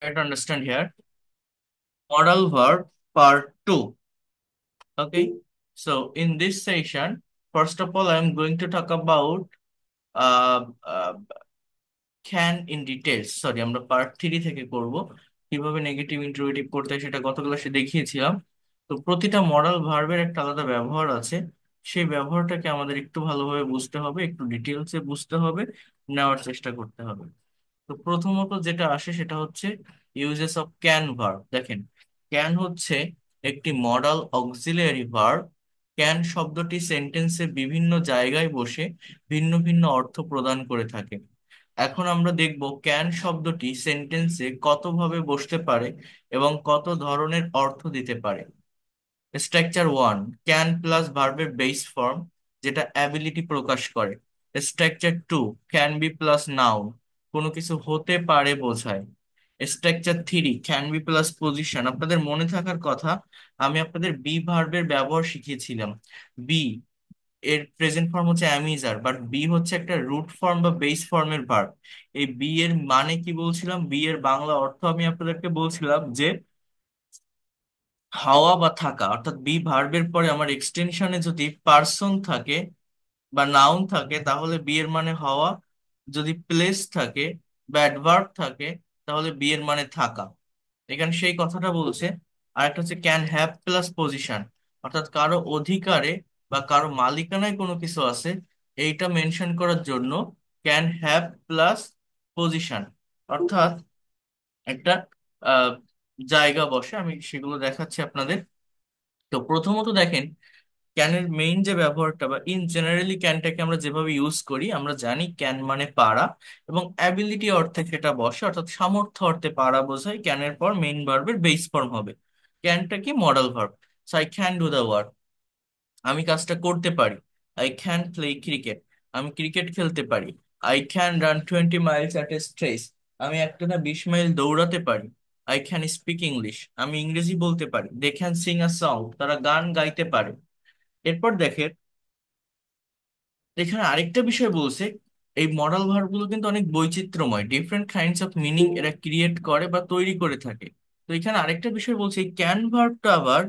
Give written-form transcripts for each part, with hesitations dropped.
Try to understand here. Modal verb part 2. Okay. So in this session, first of all, I'm going to talk about can in details. Sorry, আমরা part 3 থেকে করব। কিভাবে negative interrogative করতে হয় সেটা গত ক্লাসে দেখিয়েছিলাম। তো প্রতিটা মডাল ভার্বের একটা আলাদা ব্যবহার আছে। সেই ব্যবহারটাকে আমাদের একটু ভালোভাবে বুঝতে হবে, একটু ডিটেলসে বুঝতে হবে, নেওয়ার চেষ্টা করতে হবে। তো প্রথমত যেটা আসে সেটা হচ্ছে ইউজেস অফ ক্যান ভার্ব। দেখেন, ক্যান হচ্ছে একটি মডাল অক্সিলিয়ারি ভার্ব। ক্যান শব্দটি সেন্টেন্সে বিভিন্ন জায়গায় বসে ভিন্ন ভিন্ন অর্থ প্রদান করে থাকে। এখন আমরা দেখব ক্যান শব্দটি সেন্টেন্সে কতভাবে বসতে পারে এবং কত ধরনের অর্থ দিতে পারে। স্ট্রাকচার 1, ক্যান প্লাস ভার্বের বেস ফর্ম, যেটা অ্যাবিলিটি প্রকাশ করে। Structure 2, can be plus noun, কোনো কিছু হতে পারে বোঝায়। Structure 3, can be plus position. আপনাদের মনে থাকার কথা, আমি আপনাদের বি ভার্বের ব্যবহার শিখিয়েছিলাম। বি এর প্রেজেন্ট ফর্ম হচ্ছে অ্যামিজার, বাট বি হচ্ছে একটা রুট ফর্ম বা বেস ফর্মের ভার্ব। এই বি এর মানে কি বলছিলাম, বি এর বাংলা অর্থ আমি আপনাদেরকে বলছিলাম যে হাওয়া বা থাকা। অর্থাৎ বি ভার্বের পরে আমার এক্সটেনশনে যদি পার্সন থাকে বা নাউন থাকে তাহলে বি এর মানে হওয়া। যদি প্লেস থাকে বা অ্যাডভার্ব থাকে তাহলে বি এর মানে থাকা। এখানে সেই কথাটা বলছে। আর একটা হচ্ছে ক্যান হ্যাভ প্লাস পজিশন, অর্থাৎ কারো অধিকারে বা কারো মালিকানায় কোনো কিছু আছে এইটা মেনশন করার জন্য ক্যান হ্যাভ প্লাস পজিশন। অর্থাৎ একটা আহ জায়গা বসে, আমি সেগুলো দেখাচ্ছি আপনাদের। তো প্রথমত দেখেন, ক্যানের মেইন যে ব্যবহারটা বা ইন জেনারেলি ক্যানটাকে আমরা যেভাবে ইউজ করি, আমরা জানি ক্যান মানে পারা, এবং অ্যাবিলিটি অর্থে সেটা বসে, অর্থাৎ সামর্থ্য অর্থে পারা বোঝায়। ক্যানের পর মেইন ভার্বের বেস ফর্ম হবে। ক্যানটা কি modal verb. So I can do the work, আমি কাজটা করতে পারি। আই ক্যান প্লে ক্রিকেট, আমি ক্রিকেট খেলতে পারি। I can run 20 miles at a stretch, আমি একটানা 20 মাইল দৌড়াতে পারি। আই ক্যান স্পিক ইংলিশ, আমি ইংরেজি বলতে পারি। They can sing a song, তারা গান গাইতে পারে। এরপর দেখেন, এখানে আরেকটা বিষয় বলছে, এই মডাল ভার্ব গুলো কিন্তু অনেক বৈচিত্র্যময়, ডিফারেন্ট কাইন্ডস অফ মিনিং এরা ক্রিয়েট করে বা তৈরি করে থাকে। তো এখানে আরেকটা বিষয় বলছে, এই ক্যান ভার্বটা আবার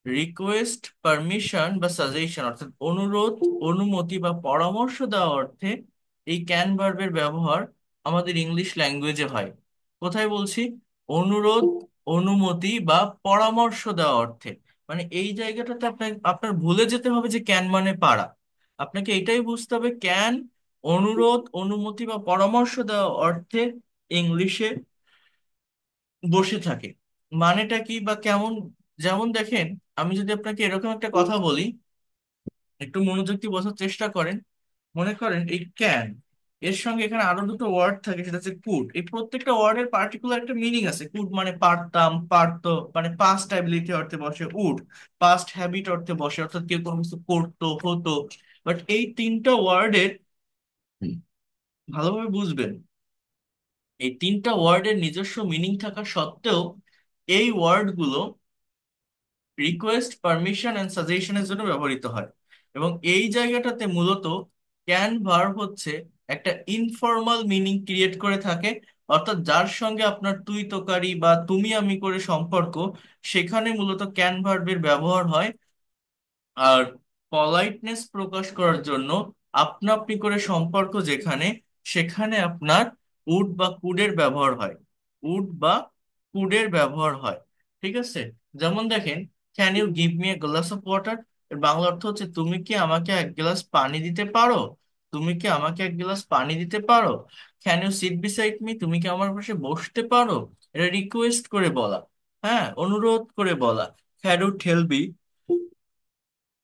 রিকোয়েস্ট, পারমিশন বা সাজেশন, অর্থাৎ অনুরোধ, অনুমতি বা পরামর্শ দেওয়া অর্থে এই ক্যান ভার্বের ব্যবহার আমাদের ইংলিশ ল্যাঙ্গুয়েজে হয়। কোথায় বলছি? অনুরোধ, অনুমতি বা পরামর্শ দেওয়া অর্থে। মানে এই জায়গাটাতে আপনার আপনার ভুলে যেতে হবে যে ক্যান মানে পারা। আপনাকে এটাই বুঝতে হবে, ক্যান অনুরোধ, অনুমতি বা পরামর্শ দেওয়া অর্থে ইংলিশে বসে থাকে। মানেটা কি বা কেমন? যেমন দেখেন, আমি যদি আপনাকে এরকম একটা কথা বলি, একটু মনোযোগ দিয়ে বোঝার চেষ্টা করেন। মনে করেন এই ক্যান এর সঙ্গে এখানে আরো দুটো ওয়ার্ড থাকে, সেটা হচ্ছে কুড। এই প্রত্যেকটা ওয়ার্ডের পার্টিকুলার একটা মিনিং আছে। কুড মানে পারতাম, পারতো, মানে পাস্ট অ্যাবিলিটি অর্থে বসে। উড পাস্ট হ্যাবিট অর্থে বসে, অর্থাৎ কেউ কোনো কিছু করতো, হতো। বাট এই তিনটা ওয়ার্ডের, ভালোভাবে বুঝবেন, এই তিনটা ওয়ার্ডের নিজস্ব মিনিং থাকা সত্ত্বেও এই ওয়ার্ডগুলো রিকোয়েস্ট, পারমিশন এন্ড সাজেশনের জন্য ব্যবহৃত হয়। এবং এই জায়গাটাতে মূলত ক্যান ভার্ব হচ্ছে একটা ইনফর্মাল মিনিং ক্রিয়েট করে থাকে। অর্থাৎ যার সঙ্গে আপনার তুই তোকারি বা তুমি আমি করে সম্পর্ক, সেখানে মূলত ক্যান ভার্বের ব্যবহার হয়। আর পলাইটনেস প্রকাশ করার জন্য আপনা আপনি করে সম্পর্ক যেখানে, সেখানে আপনার উড বা কুডের ব্যবহার হয়। উড বা কুডের ব্যবহার হয়। ঠিক আছে? যেমন দেখেন, can you give me a glass of water, এর বাংলা অর্থ হচ্ছে তুমি কি আমাকে এক গ্লাস পানি দিতে পারো। তুমি কি আমাকে এক গ্লাস পানি দিতে পারো। Can you sit beside me, তুমি কি আমার পাশে বসতে পারো। এটা রিকোয়েস্ট করে বলা, হ্যাঁ, অনুরোধ করে বলা। Can you tell me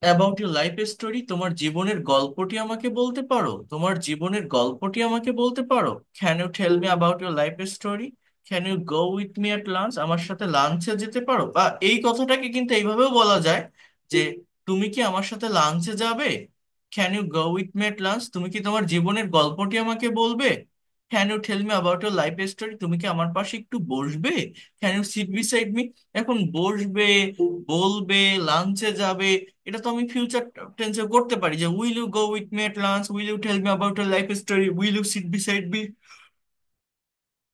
about your life story, তোমার জীবনের গল্পটি আমাকে বলতে পারো। তোমার জীবনের গল্পটি আমাকে বলতে পারো। Can you tell me about your life story. Can you go with me at lunch, আমার সাথে লাঞ্চে যেতে পারো। বা এই কথাটাকে কিন্তু এইভাবেও বলা যায় যে তুমি কি আমার সাথে লাঞ্চে যাবে। Can you go with me at lunch, তুমি কি তোমার জীবনের গল্পটি আমাকে বলবে। Can you tell me about your life story, তুমি কি আমার পাশে একটু বসবে। Can you sit beside me. এখন বসবে, বলবে, লাঞ্চে যাবে, এটা তো আমি ফিউচার টেন্সে করতে পারি যে will you go with me at lunch, will you tell me about your life story, will you sit beside me.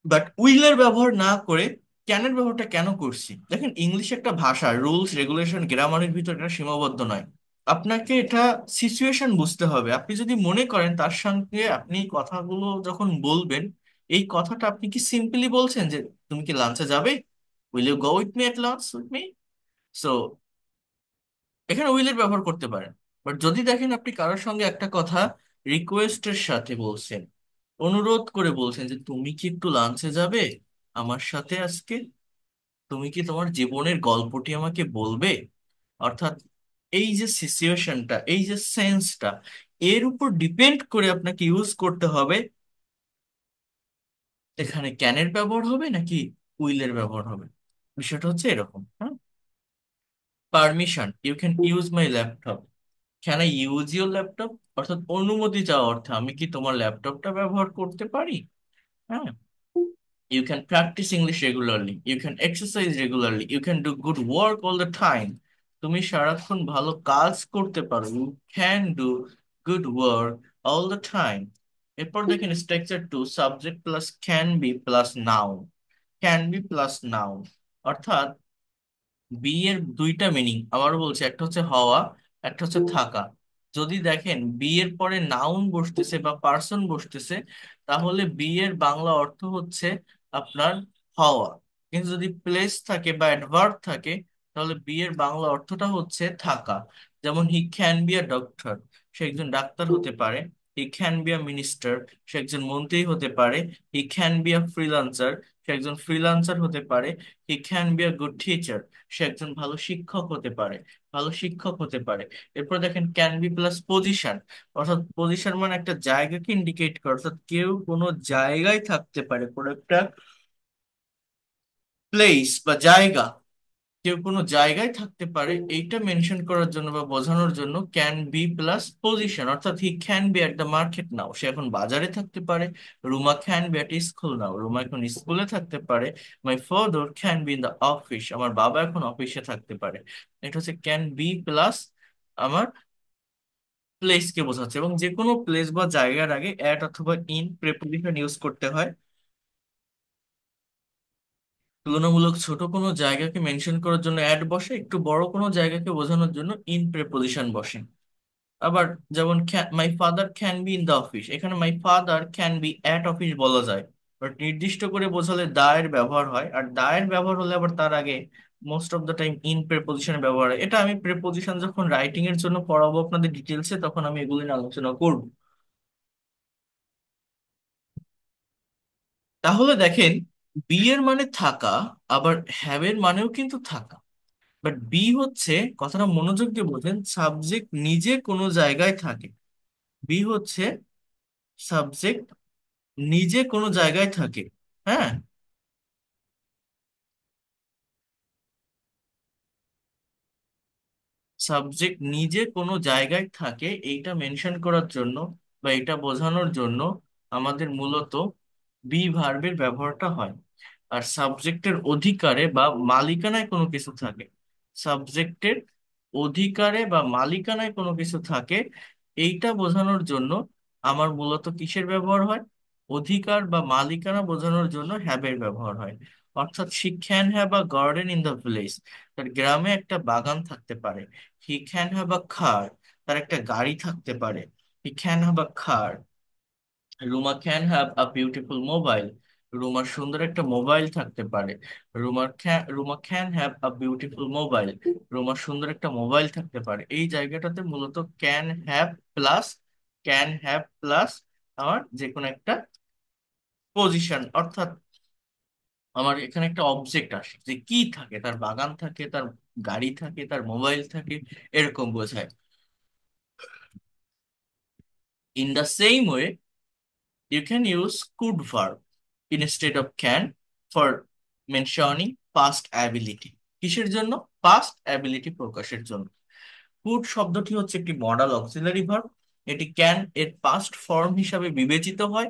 But উইলের ব্যবহার না করে ক্যানের ব্যবহারটা কেন করছি? দেখেন, ইংলিশ একটা ভাষা, রুলস রেগুলেশন গ্রামারের ভিতর এটা সীমাবদ্ধ নয়। আপনাকে এটা সিচুয়েশন বুঝতে হবে। আপনি যদি মনে করেন তার সঙ্গে আপনি কথাগুলো যখন বলবেন, এই কথাটা আপনি কি সিম্পলি বলছেন যে তুমি কি লাঞ্চে যাবে, will you go with me at lunch with me? So এখানে উইলের ব্যবহার করতে পারেন। বাট যদি দেখেন আপনি কারোর সঙ্গে একটা কথা রিকোয়েস্টের সাথে বলছেন, অনুরোধ করে বলছেন যে তুমি কি একটু লাঞ্চে যাবে আমার সাথে আজকে, তুমি কি তোমার জীবনের গল্পটি আমাকে বলবে, অর্থাৎ এই যে সিচুয়েশনটা, এই যে সেন্সটা, এর উপর ডিপেন্ড করে আপনাকে ইউজ করতে হবে এখানে ক্যানের ব্যবহার হবে নাকি উইলের ব্যবহার হবে। বিষয়টা হচ্ছে এরকম, হ্যাঁ। Permission, you can use my laptop, can I use your laptop, অর্থাৎ অনুমতি চাওয়া অর্থে আমি কি তোমার ল্যাপটপটা ব্যবহার করতে পারি, হ্যাঁ। You can practice English regularly. You can exercise regularly. You can do good work all the time. তুমি সারাক্ষণ ভালো কাজ করতে পারো। You can do good work all the time. এরপর দেখেন structure two, subject plus can be plus noun. Can be plus noun অর্থাৎ be এর দুইটা মিনিং আবারও বলছি, একটা হচ্ছে হওয়া, একটা হচ্ছে থাকা। যদি দেখেন বি এর পরে নাউন বসতেছে বা পার্সন বসতেছে, তাহলে বি এর বাংলা অর্থ হচ্ছে আপনার হওয়া। কিন্তু যদি প্লেস থাকে বা অ্যাডভার্ব থাকে, তাহলে বি এর বাংলা অর্থটা হচ্ছে থাকা। যেমন he can be a doctor, সে একজন ডাক্তার হতে পারে। He can be a minister, সে একজন মন্ত্রী হতে পারে। He can be a freelancer, সে একজন ফ্রিল্যান্সার হতে পারে। He can be a good teacher, সে একজন ভালো শিক্ষক হতে পারে, ভালো শিক্ষক হতে পারে। এরপর দেখেন ক্যান বি প্লাস পজিশন, অর্থাৎ পজিশন মানে একটা জায়গাকে ইন্ডিকেট করে, অর্থাৎ কেউ কোনো জায়গায় থাকতে পারে, কোনো একটা প্লেস বা জায়গা, কেউ কোনো জায়গায় থাকতে পারে, এইটা মেনশন করার জন্য বা বোঝানোর জন্য ক্যান বি প্লাস পজিশন। অর্থাৎ he can be at the market now, সে এখন বাজারে থাকতে পারে। Ruma can be at school now, Ruma এখন স্কুলে থাকতে পারে। My father can be in the office, আমার বাবা এখন অফিসে থাকতে পারে। এটা হচ্ছে ক্যান বি প্লাস আমার প্লেস কে বোঝাচ্ছে। এবং যে কোনো প্লেস বা জায়গার আগে অ্যাট অথবা ইন প্রেপোজিশন ইউজ করতে হয়। তুলনামূলক ছোট কোনো জায়গাকে মেনশন করার জন্য অ্যাড বসে, একটু বড় কোনো জায়গাকে বোঝানোর জন্য ইন প্রেপোজিশন বসে। আবার যেমন my father can be in the office, এখানে my father can be at office বলা যায়। বাট নির্দিষ্ট করে বোঝালে দা এর ব্যবহার হয়, আর দা এর ব্যবহার হলে আবার তার আগে most of the time in প্রেপোজিশনের ব্যবহার হয়। এটা আমি প্রেপোজিশন যখন রাইটিং এর জন্য পড়াবো আপনাদের ডিটেলসে, তখন আমি এগুলো নিয়ে আলোচনা করব। তাহলে দেখেন, বি এর মানে থাকা, আবার হ্যাভ এর মানেও কিন্তু থাকা। বাট বি হচ্ছে, কথাটা মনোযোগ দিয়ে বোঝেন, সাবজেক্ট নিজে কোনো জায়গায় থাকে। বি হচ্ছে সাবজেক্ট নিজে কোনো জায়গায় থাকে, হ্যাঁ। সাবজেক্ট নিজে কোনো জায়গায় থাকে, এইটা মেনশন করার জন্য বা এটা বোঝানোর জন্য আমাদের মূলত বি ভার্বের ব্যবহারটা হয়। আর সাবজেক্টের অধিকারে বা মালিকানায় কোনো কিছু থাকে, সাবজেক্টের অধিকারে বা মালিকানায় কোনো কিছু থাকে, এইটা বোঝানোর জন্য আমার মূলত কিসের ব্যবহার হয়? অধিকার বা মালিকানা বোঝানোর জন্য হ্যাবের ব্যবহার হয়। অর্থাৎ she can have a garden in the village, তার গ্রামে একটা বাগান থাকতে পারে। He can have a car, তার একটা গাড়ি থাকতে পারে। He can have a car. Ruma can have a beautiful mobile, রুমার সুন্দর একটা মোবাইল থাকতে পারে। Ruma can have a beautiful mobile, রুমার সুন্দর একটা মোবাইল থাকতে পারে। এই জায়গাটাতে মূলত প্লাস ক্যান হ্যাভ প্লাস আমার যে কোনো একটা পজিশন, অর্থাৎ আমার এখানে একটা অবজেক্ট আসে যে কি থাকে, তার বাগান থাকে, তার গাড়ি থাকে, তার মোবাইল থাকে, এরকম বোঝায়। In the same way, you can use could verb instead of can for mentioning past ability। কিসের জন্য? পাস্ট অ্যাবিলিটি প্রকাশের জন্য। কুড শব্দটি হচ্ছে একটি মডাল অক্সিলারি ভার্ব, এটি ক্যান এর পাস্ট ফর্ম হিসাবে বিবেচিত হয়।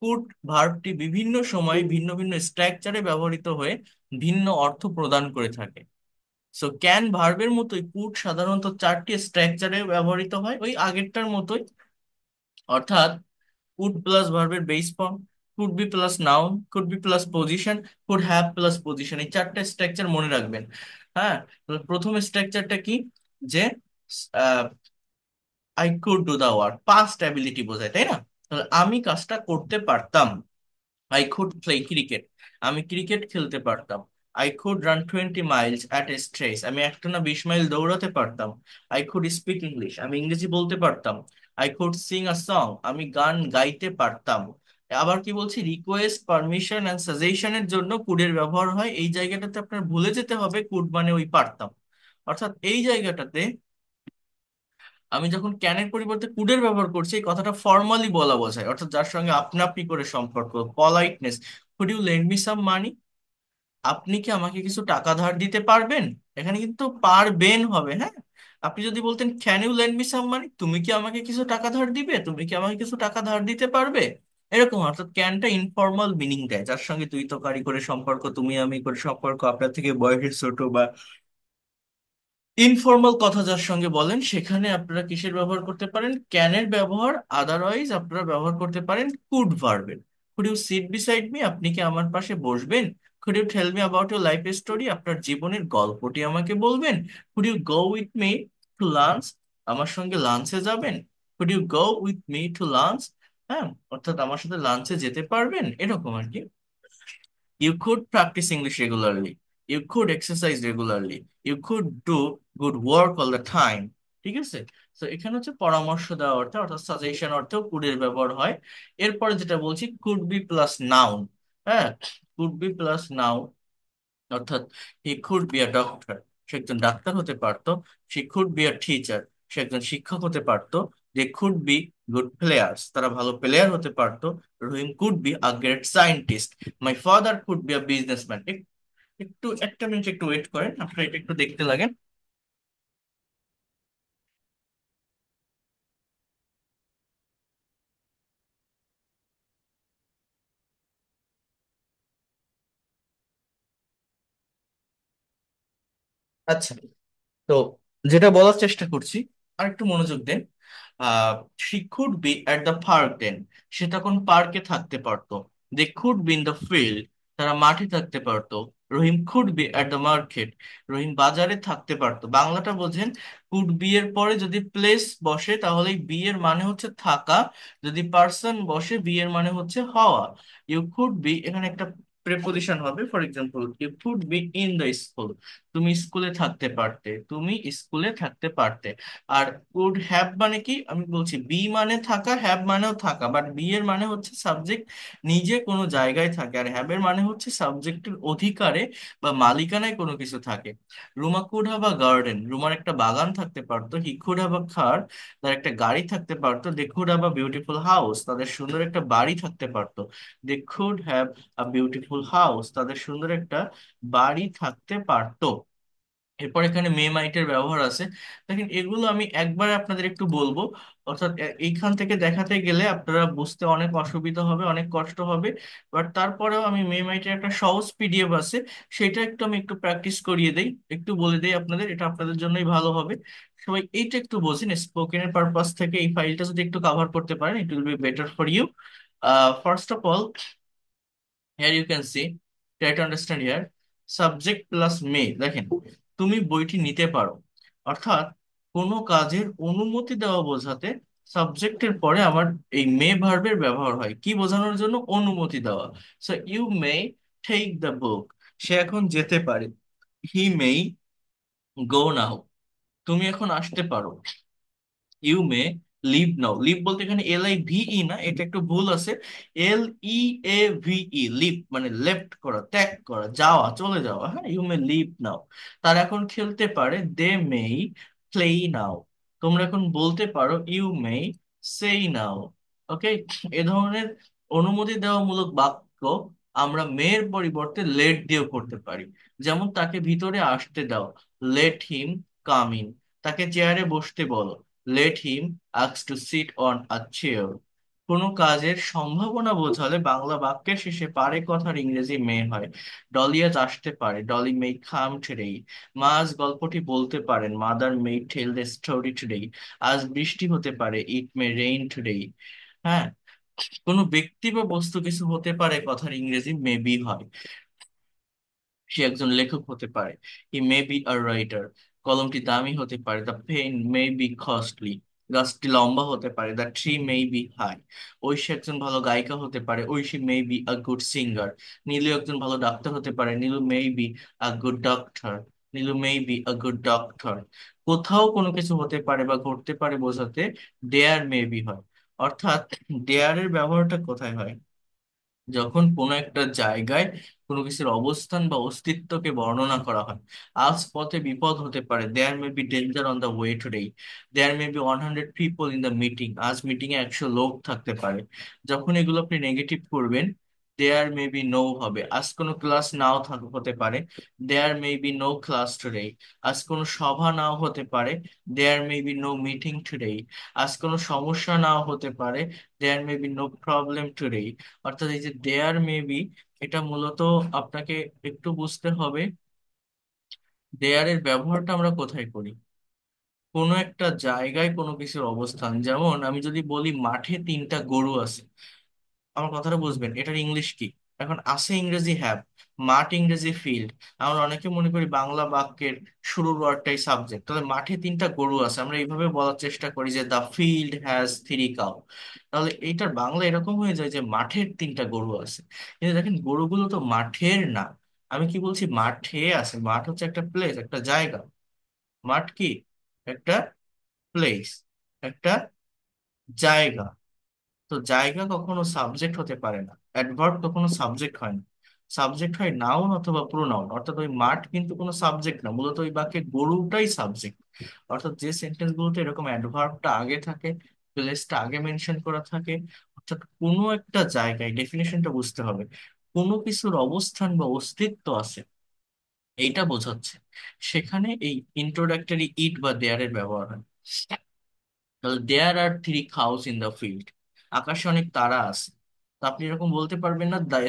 কুড ভার্বটি বিভিন্ন সময়ে ভিন্ন ভিন্ন স্ট্রাকচারে ব্যবহৃত হয়ে ভিন্ন অর্থ প্রদান করে থাকে। সো ক্যান ভার্বের মতোই কুড সাধারণত চারটি স্ট্রাকচারে ব্যবহৃত হয়, ওই আগেরটার মতোই। অর্থাৎ উড প্লাস ভার্বের base form, could be plus noun, could be plus position, could have plus position, এই চারটা স্ট্রাকচার মনে রাখবেন। হ্যাঁ, তো প্রথম স্ট্রাকচারটা কি, যে I could do the work, past ability বোঝায়, তাই না? তাহলে আমি কাজটা করতে পারতাম। আই কুড প্লে ক্রিকেট, আমি ক্রিকেট খেলতে পারতাম। I could run 20 miles at a stretch, আমি একটানা 20 মাইল দৌড়াতে পারতাম। আই কুড স্পিক ইংলিশ, আমি ইংরেজি বলতে পারতাম। I could Singh a song, আমি গান গাইতে পারতাম। আবার কি বলছি, রিকোয়েস্ট পারমিশন অ্যান্ড সাজেশনের জন্য কুডের ব্যবহার হয়। এই জায়গাটাতে আপনার ভুলে যেতে হবে কুড মানে ওই পারতাম। অর্থাৎ এই জায়গাটাতে আমি যখন ক্যানের পরিবর্তে কুডের ব্যবহার করছি, এই কথাটা ফর্মালি বলা বোঝায়, অর্থাৎ যার সঙ্গে আপনা আপনি করে সম্পর্ক, politeness. Could you lend me some money, আপনি কি আমাকে কিছু টাকা ধার দিতে পারবেন? এখানে কিন্তু পারবেন হবে, হ্যাঁ। আপনি যদি বলতেন can you lend me some money, তুমি কি আমাকে কিছু টাকা ধার দিবে, তুমি কি আমাকে কিছু টাকা ধার দিতে পারবে, এরকম। অর্থাৎ ক্যানটা ইনফর্মাল মিনিং দেয়, যার সঙ্গে তুই তকারি করে সম্পর্ক, তুমি আমি করে সম্পর্ক, আপনার থেকে বয়সে ছোট বা ইনফর্মাল কথা যার সঙ্গে বলেন, সেখানে আপনারা কিসের ব্যবহার করতে পারেন, ক্যানের ব্যবহার। আদারওয়াইজ আপনারা ব্যবহার করতে পারেন কুড ভার্বের। Could you sit beside me, আপনি কি আমার পাশে বসবেন? Could you tell me about your life story, আপনার জীবনের গল্পটি আমাকে বলবেন? Could you go with me to lunch, আমার সঙ্গে লাঞ্চে যাবেন? Could you go with me to lunch, হ্যাঁ, অর্থাৎ আমার সাথে লাঞ্চে যেতে পারবেন, এরকম আর কি। You could practice English regularly. You could exercise regularly. You could do good work all the time. ঠিক আছে? তো এখানে হচ্ছে পরামর্শ দেওয়া অর্থে, অর্থাৎ সাজেশন অর্থেও কুড এর ব্যবহার হয়। এরপরে যেটা বলছি, কুড বি প্লাস নাউন। হ্যাঁ, কুড বি প্লাস নাউন, অর্থাৎ he could be a doctor, সে একজন ডাক্তার হতে পারতো। She could be a teacher, সে একজন শিক্ষক হতে পারতো। They could be good players, তারা ভালো প্লেয়ার হতে পারতো। Rahim could be a great scientist. My father could be a businessman. একটু একটা মিনিট একটু ওয়েট করেন, আপনারা এটা একটু দেখতে লাগেন। আচ্ছা, তো যেটা বলার চেষ্টা করছি, আর একটু মনোযোগ দেন। She could be at the park then, সে তখন পার্কে থাকতে পারতো। They could be in the field, তারা মাঠে থাকতে পারতো। Rahim could be at the market, Rahim বাজারে থাকতে পারতো। বাংলাটা বোঝেন, কুড বি এর পরে যদি প্লেস বসে তাহলে বি এর মানে হচ্ছে থাকা, যদি পার্সন বসে বি এর মানে হচ্ছে হওয়া। ইউ কুড বি, এখানে একটা প্রেপোজিশন হবে। For example, you could be in the school, তুমি স্কুলে থাকতে পারতে, তুমি স্কুলে থাকতে পারতে। আর কুড হ্যাভ মানে কি, আমি বলছি বি মানে থাকা, হ্যাভ মানেও থাকা, বাট বি এর মানে হচ্ছে সাবজেক্ট নিজে কোনো জায়গায় থাকে, আর হ্যাভ এর মানে হচ্ছে সাবজেক্টের অধিকারে বা মালিকানায় কোনো কিছু থাকে। Ruma could have a garden, রুমার একটা বাগান থাকতে পারতো। He could have a car, তার একটা গাড়ি থাকতে পারতো। They could have a beautiful house, তাদের সুন্দর একটা বাড়ি থাকতে পারতো। They could have a beautiful house, তাদের সুন্দর একটা বাড়ি থাকতে পারতো। এরপর এখানে মে মাইটের ব্যবহার আছে। দেখেন, এগুলো আমি একবার আপনাদের একটু বলবো, অর্থাৎ এইখান থেকে দেখাতে গেলে আপনারা বুঝতে অনেক অসুবিধা হবে, অনেক কষ্ট হবে। বাট তারপরেও আমি মে মাইটের একটা সহজ পিডিএফ আছে, সেটা একটু আমি একটু প্র্যাকটিস করিয়ে দেই, একটু বলে দেই আপনাদের, এটা আপনাদের জন্যই ভালো হবে। সবাই এইটা একটু বোঝেন, স্পোকেনের পারপাস থেকে এই ফাইলটা যদি একটু কভার করতে পারেন, it will be better for you. First of all, here you can see, try to understand here, subject plus may। দেখেন, তুমি বইটি নিতে পারো, অর্থাৎ কোনো কাজের অনুমতি দেওয়া বোঝাতে সাবজেক্টের পরে আমার এই মে ভার্বের ব্যবহার হয়, কি বোঝানোর জন্য, অনুমতি দেওয়া। So you may take the book, সে এখন যেতে পারে। হি মে গো নাও, তুমি এখন আসতে পারো। You may leave now, leave বলতে এখানে LIVE না, এটা একটু ভুল আছে। LEAVE, লিভ মানে লেফট করা, ত্যাগ করা, যাওয়া, চলে যাওয়া, হ্যাঁ। ইউ মে লিভ নাও, তারা এখন খেলতে পারে। দে মেই প্লে নাও, তোমরা এখন বলতে পারো। ইউ মে সেই নাও। ওকে, এ ধরনের অনুমতি দেওয়া মূলক বাক্য আমরা মেয়ের পরিবর্তে লেট দিয়েও করতে পারি। যেমন, তাকে ভিতরে আসতে দাও, লেট হিম কাম ইন। তাকে চেয়ারে বসতে বলো, let him ask two sit on a chair. কোনো কাজের সম্ভাবনা বোঝালে বাংলা বাক্যের শেষে পারে কথার ইংরেজি মে হয়। ডলি আজ আসতে পারে, ডলি মে কাম টুডে। মা আজ গল্পটি বলতে পারেন, mother may tell the story today. আজ বৃষ্টি হতে পারে, ইট মে রেইন টুডে। হ্যাঁ, কোনো ব্যক্তি বা বস্তু কিছু হতে পারে, কথার ইংরেজি মেবি হয়। সে একজন লেখক হতে পারে, হি মে বি আ রাইটার। কলমটি দামি হতে পারে, the pen may be costly. গাছটি লম্বা হতে পারে, the tree may be high. Aishi একজন ভালো গায়িকা হতে পারে, Aishi may be a good singer. Nilu একজন ভালো ডাক্তার হতে পারে, Nilu may be a good doctor. Nilu may be a good doctor. কোথাও কোনো কিছু হতে পারে বা ঘটতে পারে বোঝাতে দেয়ার মে বি হয়। অর্থাৎ দেয়ারের ব্যবহারটা কোথায় হয়? যখন কোনো একটা জায়গায় কোনো কিছুর অবস্থান বা অস্তিত্বকে বর্ণনা করা হয়। আজ পথে বিপদ হতে পারে, there may be danger on the way today. There may be 100 people in the meeting, আজ মিটিং এ 100 লোক থাকতে পারে। যখন এগুলো আপনি নেগেটিভ করবেন, দেয়ার মে বি নো হবে, আজ কোনো ক্লাস নাও হতে পারে। There may be no class today. আজ কোনো সভা নাও হতে পারে, there may be no meeting today. আজ কোনো সমস্যা নাও হতে পারে, there may be no problem today. অর্থাৎ এই যে দেয়ার মে বি, এটা মূলত আপনাকে একটু বুঝতে হবে দেয়ারের ব্যবহারটা আমরা কোথায় করি। কোনো একটা জায়গায় কোনো কিছুর অবস্থান, যেমন আমি যদি বলি মাঠে 3টা গরু আছে, আমার কথাটা বুঝবেন এটার ইংলিশ কি। এখন আছে ইংরেজি হ্যাভ, মাঠ ইংরেজি ফিল্ড। আমরা অনেকে মনে করি বাংলা বাক্যের শুরুর ওয়ার্ডটাই সাবজেক্ট, তাহলে মাঠে 3টা গরু আছে আমরা এইভাবে বলার চেষ্টা করি যে দ্য ফিল্ড হ্যাজ 3 কাউ। তাহলে এইটার বাংলা এরকম হয়ে যায় যে মাঠের 3টা গরু আছে। কিন্তু দেখেন গরুগুলো তো মাঠের না। আমি কি বলছি? মাঠে আছে। মাঠ হচ্ছে একটা প্লেস, একটা জায়গা। মাঠ কি? একটা প্লেস, একটা জায়গা। তো জায়গা কখনো সাবজেক্ট হতে পারে না, অ্যাডভার্ব কখনো সাবজেক্ট হয় না। সাবজেক্ট হয় নাউন অথবা প্রোনাউন। অর্থাৎ ওই মাঠ কিন্তু কোনো সাবজেক্ট না, মূলত ওই বাক্যে গরুটাই সাবজেক্ট। অর্থাৎ যে সেন্টেন্স গুলোতে এরকম অ্যাডভার্বটা আগে থাকে, প্লেসটা আগে মেনশন করা থাকে, অর্থাৎ কোনো একটা জায়গায়, ডেফিনেশনটা বুঝতে হবে, কোনো কিছুর অবস্থান বা অস্তিত্ব আছে এইটা বোঝাচ্ছে, সেখানে এই ইন্ট্রোডাক্টরি ইট বা দেয়ারের ব্যবহার হয়। তাহলে দেয়ার আর 3 কাউস ইন দ্য ফিল্ড, আকাশে অনেক তারা আছে। তো আপনি এরকম বলতে পারবেন না the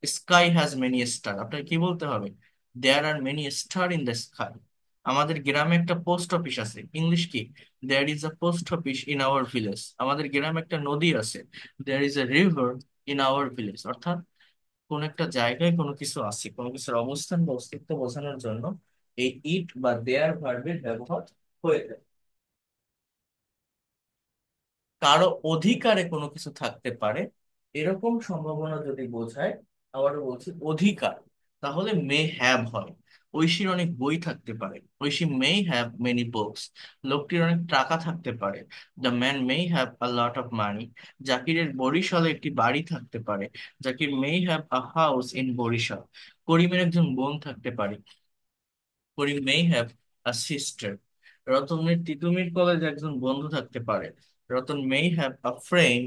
sky has many star, আপনার কি বলতে হবে? There are many star in the sky. আমাদের গ্রামে একটা পোস্ট অফিস আছে, ইংলিশ কি? There is a post office in our village. আমাদের গ্রামে একটা নদী আছে, there is a river in our village. অর্থাৎ কোন একটা জায়গায় কোনো কিছু আছে, কোনো কিছুর অবস্থান বা অস্তিত্ব বোঝানোর জন্য এই ইট বা দেয়ার ভার্বের ব্যবহার হয়ে থাকে। কারো অধিকারে কোনো কিছু থাকতে পারে এরকম সম্ভাবনা যদি বোঝায়, আবারও বলছি অধিকার, তাহলে মে হ্যাভ হয়। ঐশীর অনেক বই থাকতে পারে, Aishi may have many books. লোকটির অনেক টাকা থাকতে পারে, the man may have a lot of money. জাকিরের বরিশালে একটি বাড়ি থাকতে পারে, Zakir may have a house in Barishal. করিমের একজন বোন থাকতে পারে, করিম মে হ্যাভ আ সিস্টার। রতনের তিতুমির কলেজে একজন বন্ধু থাকতে পারে, রতন মে have a friend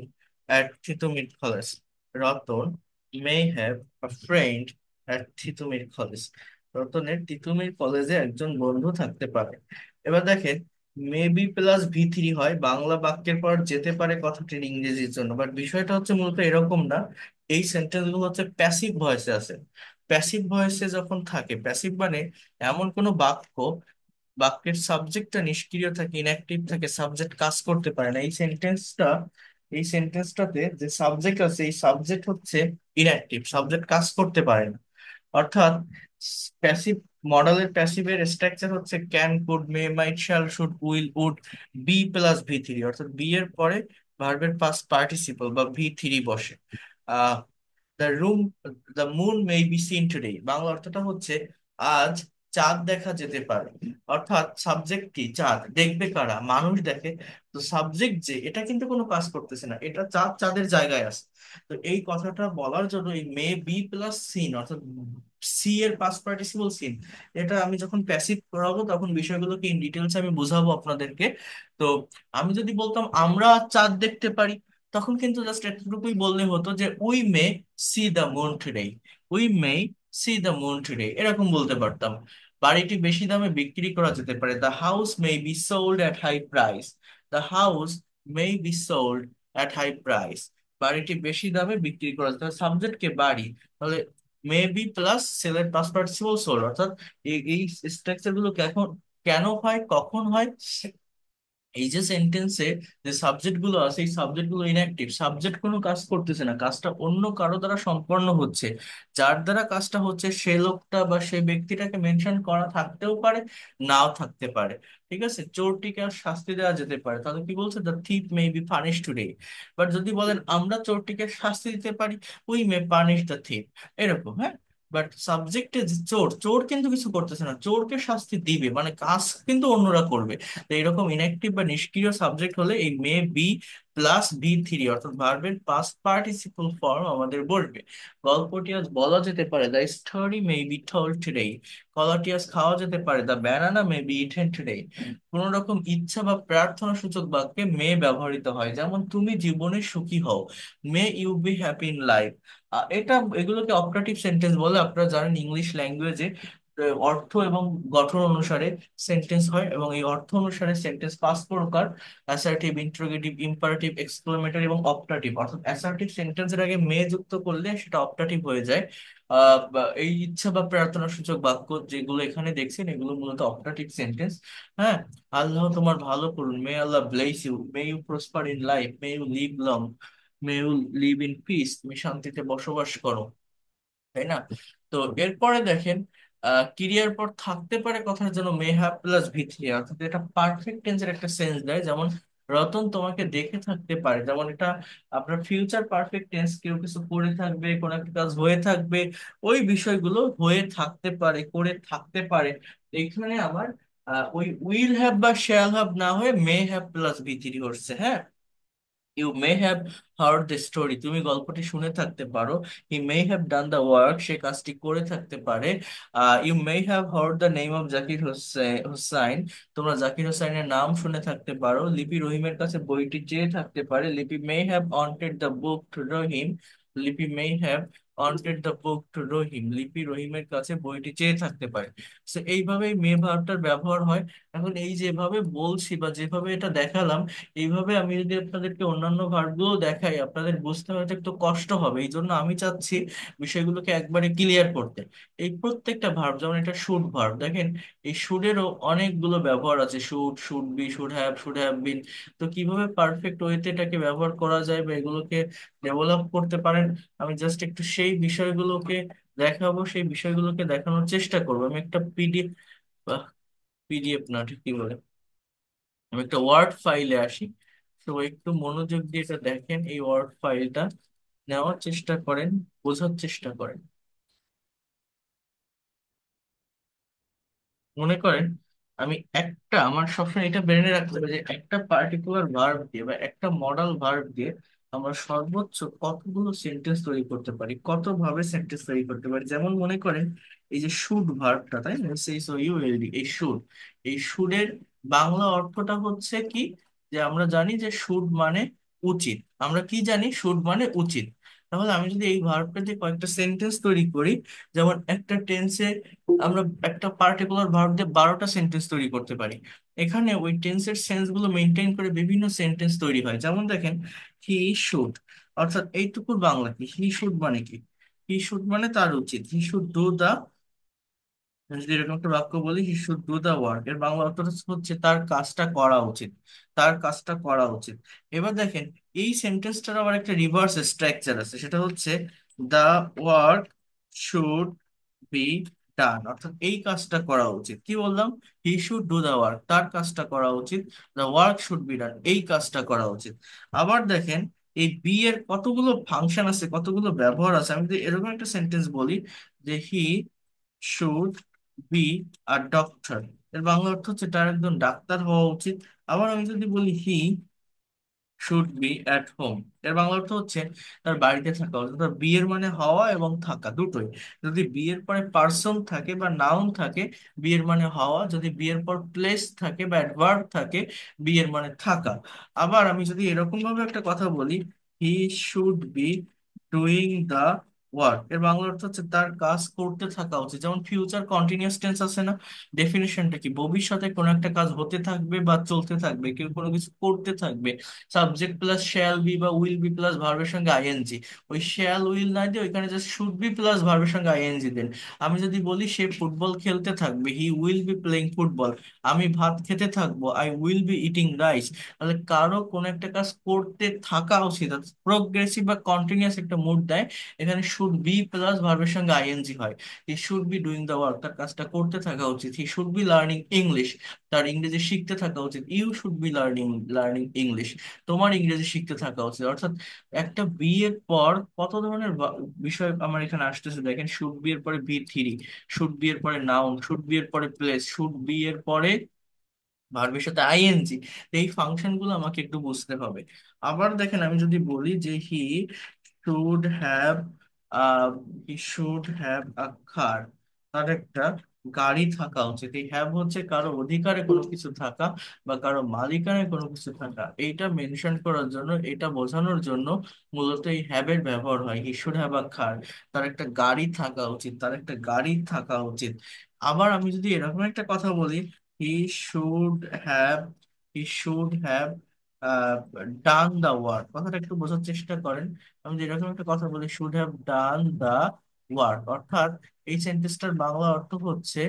at Titumir college. Ratan May have a friend at Titumir college. রতনের তিতুমির কলেজে একজন বন্ধু থাকতে পারে। এবার দেখেন, মে বি প্লাস V3 হয় বাংলা বাক্যের পর যেতে পারে কথাটির ইংরেজির জন্য, বাট বিষয়টা হচ্ছে মূলত এরকম না। এই সেন্টেন্স গুলো হচ্ছে প্যাসিভ ভয়েসে আছে। প্যাসিভ ভয়েসে যখন থাকে, প্যাসিভ মানে এমন কোনো বাক্য, বাক্যের সাবজেক্টটা নিষ্ক্রিয় থাকে, ইনঅ্যাক্টিভ থাকে, সাবজেক্ট কাজ করতে পারে না। এই সেন্টেন্সটাতে যে সাবজেক্ট আছে, এই সাবজেক্ট হচ্ছে ইনঅ্যাক্টিভ, সাবজেক্ট কাজ করতে পারে না। অর্থাৎ প্যাসিভ মডেলের প্যাসিভের স্ট্রাকচার হচ্ছে can, could, may, might, shall, should, will, would, be plus V3। অর্থাৎ বি এর পরে ভার্বের পাস্ট পার্টিসিপল বা V3 বসে। The room, the moon may be seen today, Bangla অর্থটা হচ্ছে আজ চাঁদ দেখা যেতে পারে। অর্থাৎ সাবজেক্ট কি? চাঁদ। দেখবে কারা? মানুষ দেখে। তো সাবজেক্ট যে, এটা কিন্তু কোনো কাজ করতেছে না, এটা চাঁদ চাঁদের জায়গায় আছে। তো এই কথাটা বলার জন্য এই মে বি প্লাস সিন, অর্থাৎ সি এর পাস্ট পার্টিসিপল সিন, এটা আমি যখন প্যাসিভ করাবো তখন বিষয়গুলোকে ইন ডিটেলস আমি বুঝাবো আপনাদেরকে। তো আমি যদি বলতাম আমরা চাঁদ দেখতে পারি, তখন কিন্তু জাস্ট এতটুকুই বললে হতো যে we may C the moon today. We may C the moon today, এরকম বলতে পারতাম। বাড়িটি বেশি দামে বিক্রি করা যেতে পারে, the house may be sold at high price. The house may be sold at high price. বাড়িটি বেশি দামে বিক্রি করা যেতে পারে, সাবজেক্ট কে? বাড়ি। তাহলে মে বি প্লাস সেলের পাস্ট পার্টিসিপল সোল্ড। অর্থাৎ এই স্ট্রাকচার গুলো কেন কেন হয়, কখন হয়, এই যে সেন্টেন্সে যে সাবজেক্ট গুলো আছে, এই সাবজেক্ট গুলো ইনঅ্যাক্টিভ, সাবজেক্ট কোনো কাজ করতেছে না, কাজটা অন্য কারো দ্বারা সম্পন্ন হচ্ছে। যার দ্বারা কাজটা হচ্ছে সে লোকটা বা সে ব্যক্তিটাকে মেনশন করা থাকতেও পারে, নাও থাকতে পারে। ঠিক আছে, চোরটিকে আর শাস্তি দেওয়া যেতে পারে, তাহলে কি বলছে, the thief may be punish today. But যদি বলেন আমরা চোরটিকে শাস্তি দিতে পারি, we may punish the thief, এরকম, হ্যাঁ। বাট সাবজেক্টে চোর, চোর কিন্তু কিছু করতেছে না, চোরকে শাস্তি দিবে মানে কাজ কিন্তু অন্যরা করবে। তো এরকম ইনঅ্যাক্টিভ বা নিষ্ক্রিয় সাবজেক্ট হলে এই may be plus be three অর্থাৎ ভার্বের পাস্ট পার্টিসিপল ফর্ম আমাদের বলবে। গল্পটি আজ বলা যেতে পারে, the story may be told today. কলাটি আজ খাওয়া যেতে পারে, the banana may be eaten today. কোন রকম ইচ্ছা বা প্রার্থনা সূচক বাক্যে মে ব্যবহৃত হয়, যেমন তুমি জীবনে সুখী হও, may you be happy in life. এটা এগুলোকে অপারেটিভ সেন্টেন্স বলে। আপনারা জানেন ইংলিশ ল্যাঙ্গুয়েজে অর্থ এবং গঠন অনুসারে সেন্টেন্স হয়, এবং এই অর্থ অনুসারে সেন্টেন্স পাঁচ প্রকার: অ্যাসার্টিভ, ইন্টারোগেটিভ, ইম্পারেটিভ, এক্সক্লেমেটরি এবং অপটাটিভ। অর্থাৎ অ্যাসার্টিভ সেন্টেন্সের আগে মে যুক্ত করলে সেটা অপটাটিভ হয়ে যায়। বা এই ইচ্ছা বা প্রার্থনা সূচক বাক্য যেগুলো এখানে দেখছেন এগুলো মূলত অপটাটিভ সেন্টেন্স। হ্যাঁ, আল্লাহ তোমার ভালো করুন, may Allah bless you, may you prosper in life, may you live long, may you live in peace, তুমি শান্তিতে বসবাস করো। তাই না? তো এরপরে দেখেন, ক্রিয়ার পর থাকতে পারে কথার জন্য মে হ্যাভ প্লাস ভি থ্রি, অর্থাৎ এটা পারফেক্ট টেন্সের একটা সেন্স দেয়। যেমন রতন তোমাকে দেখে থাকতে পারে, যেমন এটা আপনার ফিউচার পারফেক্ট টেন্স, কেউ কিছু করে থাকবে, কোন একটা কাজ হয়ে থাকবে, ওই বিষয়গুলো হয়ে থাকতে পারে, করে থাকতে পারে। এখানে আবার ওই উইল হ্যাভ বা শ্যাল হ্যাভ না হয়ে may have plus V three হচ্ছে, হ্যাঁ। You may have heard the story, তুমি গল্পটি শুনে থাকতে পারো। He may have done the work, সে কাজটি করে থাকতে পারে। You may have heard the name of Zakir Hossain, তোমরা জাকির হোসাইনের নাম শুনে থাকতে পারো। লিপি রহিমের কাছে বইটি চেয়ে থাকতে পারে। Lipi may have wanted the book to Rahim, Lipi may have wanted the book to Rahim, Lipi রহিমের কাছে বইটি চেয়ে থাকতে পারে। তো এইভাবেই মে ভার্বটার ব্যবহার হয়। এখন এই যেভাবে বলছি বা যেভাবে এটা দেখালাম, এইভাবে আমি যদি আপনাদেরকে অন্যান্য ভার্বগুলো দেখাই আপনাদের বুঝতে হয়তো একটু কষ্ট হবে, এই জন্য আমি চাচ্ছি বিষয়গুলোকে একবারে ক্লিয়ার করতে। এই প্রত্যেকটা ভার্ব, যেমন এটা শুড ভার্ব, দেখেন এই শুডেরও অনেকগুলো ব্যবহার আছে, should, should be, should have বিন। তো কিভাবে পারফেক্ট ওয়েতে এটাকে ব্যবহার করা যায় বা এগুলোকে ডেভেলপ করতে পারেন, আমি জাস্ট একটু সেই বিষয়গুলোকে দেখাবো, সেই বিষয়গুলোকে দেখানোর চেষ্টা করবো। আমি একটা পিডিএফ, পিডিএফ না ঠিক কি বলে, আমি একটা ওয়ার্ড ফাইলে আসি। তো একটু মনোযোগ দিয়ে এটা দেখেন, এই ওয়ার্ড ফাইলটা নেওয়ার চেষ্টা করেন, বোঝার চেষ্টা করেন। মনে করেন আমি একটা, আমার সবসময় এটা ব্রেনে রাখতে হবে যে একটা পার্টিকুলার ভার্ব দিয়ে বা একটা মডাল ভার্ব দিয়ে আমরা সর্বোচ্চ কতগুলো সেন্টেন্স তৈরি করতে পারি, কত ভাবে সেন্টেন্স তৈরি করতে পারি। যেমন মনে করেন এই যে শুড ভার্বটা, তাই না, সেই সো ইউ এল ডি, এই শুড, এই শুডের বাংলা অর্থটা হচ্ছে কি, যে আমরা জানি যে শুড মানে উচিত, আমরা কি জানি, শুড মানে উচিত। তাহলে আমি যদি এই ভার্বটা দিয়ে কয়েকটা সেন্টেন্স তৈরি করি, যেমন একটা টেন্সে আমরা একটা পার্টিকুলার ভার্ব দিয়ে 12টা সেন্টেন্স তৈরি করতে পারি। এখানে ওই টেন্সের সেন্স গুলো মেনটেন করে বিভিন্ন সেন্টেন্স তৈরি হয়। যেমন দেখেন, হি শুড, অর্থাৎ এইটুকুর বাংলা কি, হি শুড মানে কি, হি শুড মানে তার উচিত, হি শুড ডু দা, যদি এরকম একটা বাক্য বলি, he should do the work, এর বাংলা অর্থটা হচ্ছে তার কাজটা করা উচিত, তার কাজটা করা উচিত। এবার দেখেন এই সেন্টেন্সটার আবার একটা রিভার্স স্ট্রাকচার আছে, সেটা হচ্ছে the work should be done, অর্থাৎ এই কাজটা করা উচিত। কি বললাম, he should do the work, তার কাজটা করা উচিত, the work should be done, এই কাজটা করা উচিত। আবার দেখেন এই বি এর কতগুলো ফাংশন আছে, কতগুলো ব্যবহার আছে। আমি যদি এরকম একটা সেন্টেন্স বলি যে he should B a doctor, এর বাংলা অর্থ হচ্ছে তার একজন ডাক্তার হওয়া উচিত। আবার আমি যদি বলি he should B at home, এর বাংলা অর্থ হচ্ছে তার বাড়িতে থাকা উচিত। অর্থাৎ বি এর মানে হওয়া এবং থাকা দুটোই। যদি বি এর পরে পার্সন থাকে বা নাউন থাকে, বি এর মানে হওয়া, যদি বি এর পর প্লেস থাকে বা অ্যাডভার্ব থাকে, বি এর মানে থাকা। আবার আমি যদি এরকম ভাবে একটা কথা বলি, he should be doing the work এর বাংলা অর্থ হচ্ছে তার কাজ করতে থাকা উচিত। যেমন ফিউচার কন্টিনিউয়াস টেন্স আছে না, ডেফিনিশনটা কি? ভবিষ্যতে কোনো একটা কাজ হতে থাকবে বা চলতে থাকবে, কেউ কোনো কিছু করতে থাকবে। সাবজেক্ট প্লাস শ্যাল বি বা উইল বি প্লাস ভার্বের সঙ্গে আইএনজি। ওই শ্যাল উইল না দিয়ে ওইখানে জাস্ট শুড বি প্লাস ভার্বের সঙ্গে আইএনজি দেন। আমি যদি বলি সে ফুটবল খেলতে থাকবে, he will be playing football. আমি ভাত খেতে থাকবো, I will be eating rice. তাহলে কারো কোনো একটা কাজ করতে থাকা উচিত, প্রোগ্রেসিভ বা কন্টিনিউয়াস একটা মুড দেয়। এখানে শুড বি প্লাস ভার্বের সঙ্গে আইএনজি হয়। He should be doing the work, তার কাজটা করতে থাকা উচিত। He should be learning English, তার ইংরেজি শিখতে থাকা উচিত। You should be learning learning English, তোমার ইংরেজি শিখতে থাকা উচিত। অর্থাৎ একটা বি এর পর কত ধরনের বিষয় আমার এখানে আসতেছে দেখেন। শুড বি এর পরে বি থ্রি, শুড বি এর পরে নাউন, শুড বি এর পরে প্লেস, শুড বি এর পরে ভার্বের সাথে আইএনজি। এই ফাংশন গুলো আমাকে একটু বুঝতে হবে। আবার দেখেন, আমি যদি বলি যে should have he should have a car, তার একটা গাড়ি থাকা উচিত। এই হ্যাভ হচ্ছে কারো অধিকারে কোনো কিছু থাকা বা কারো মালিকানায় কোনো কিছু থাকা। এইটা মেনশন করার জন্য, এটা বোঝানোর জন্য মূলত এই হ্যাভ এর ব্যবহার হয়। He should have a car, তার একটা গাড়ি থাকা উচিত, তার একটা গাড়ি থাকা উচিত। আবার আমি যদি এরকম একটা কথা বলি, he should have he should have done the work, কথাটা একটু বোঝার চেষ্টা করেন। আমি যে এরকম একটা কথা বলি, should have done the work, অর্থাৎ এই সেন্টেন্সটার বাংলা অর্থ হচ্ছে,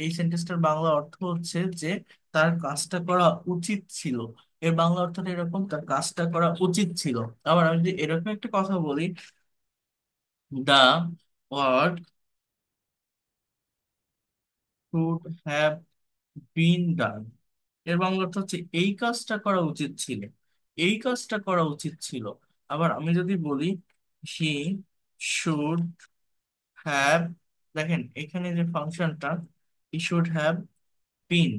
এই সেন্টেন্সটার বাংলা অর্থ হচ্ছে যে তার কাজটা করা উচিত ছিল। এর বাংলা অর্থটা এরকম, তার কাজটা করা উচিত ছিল। আবার আমি যদি এরকম একটা কথা বলি, the work should have been done, এর বাংলা অর্থ হচ্ছে এই কাজটা করা উচিত ছিল, এই কাজটা করা উচিত ছিল। আবার আমি যদি বলি হি শুড হ্যাভ, দেখেন এখানে যে ফাংশনটা, হি should have been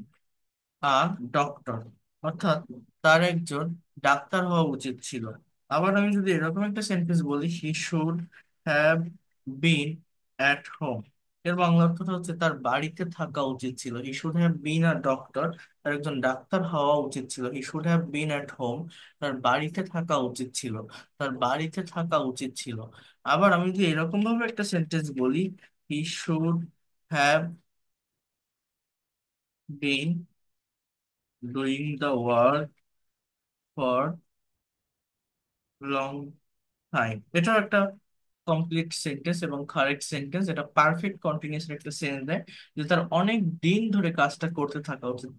a doctor, অর্থাৎ তার একজন ডাক্তার হওয়া উচিত ছিল। আবার আমি যদি এরকম একটা সেন্টেন্স বলি, he should have bin at home, এর বাংলা অর্থটা হচ্ছে তার বাড়িতে থাকা উচিত ছিল। He should have been a doctor, তার একজন ডাক্তার হওয়া উচিত ছিল। He should have bin at home, তার বাড়িতে থাকা উচিত ছিল, তার বাড়িতে থাকা উচিত ছিল। আবার আমি যদি এরকম ভাবে একটা সেন্টেন্স বলি, he should have been doing the work for long time, এটাও একটা কমপ্লিট সেন্টেন্স এবং কারেক্ট সেন্টেন্স। এটা পারফেক্ট কন্টিনিউয়াস একটা সেন্স দেয় যে তার অনেক দিন ধরে কাজটা করতে থাকা উচিত।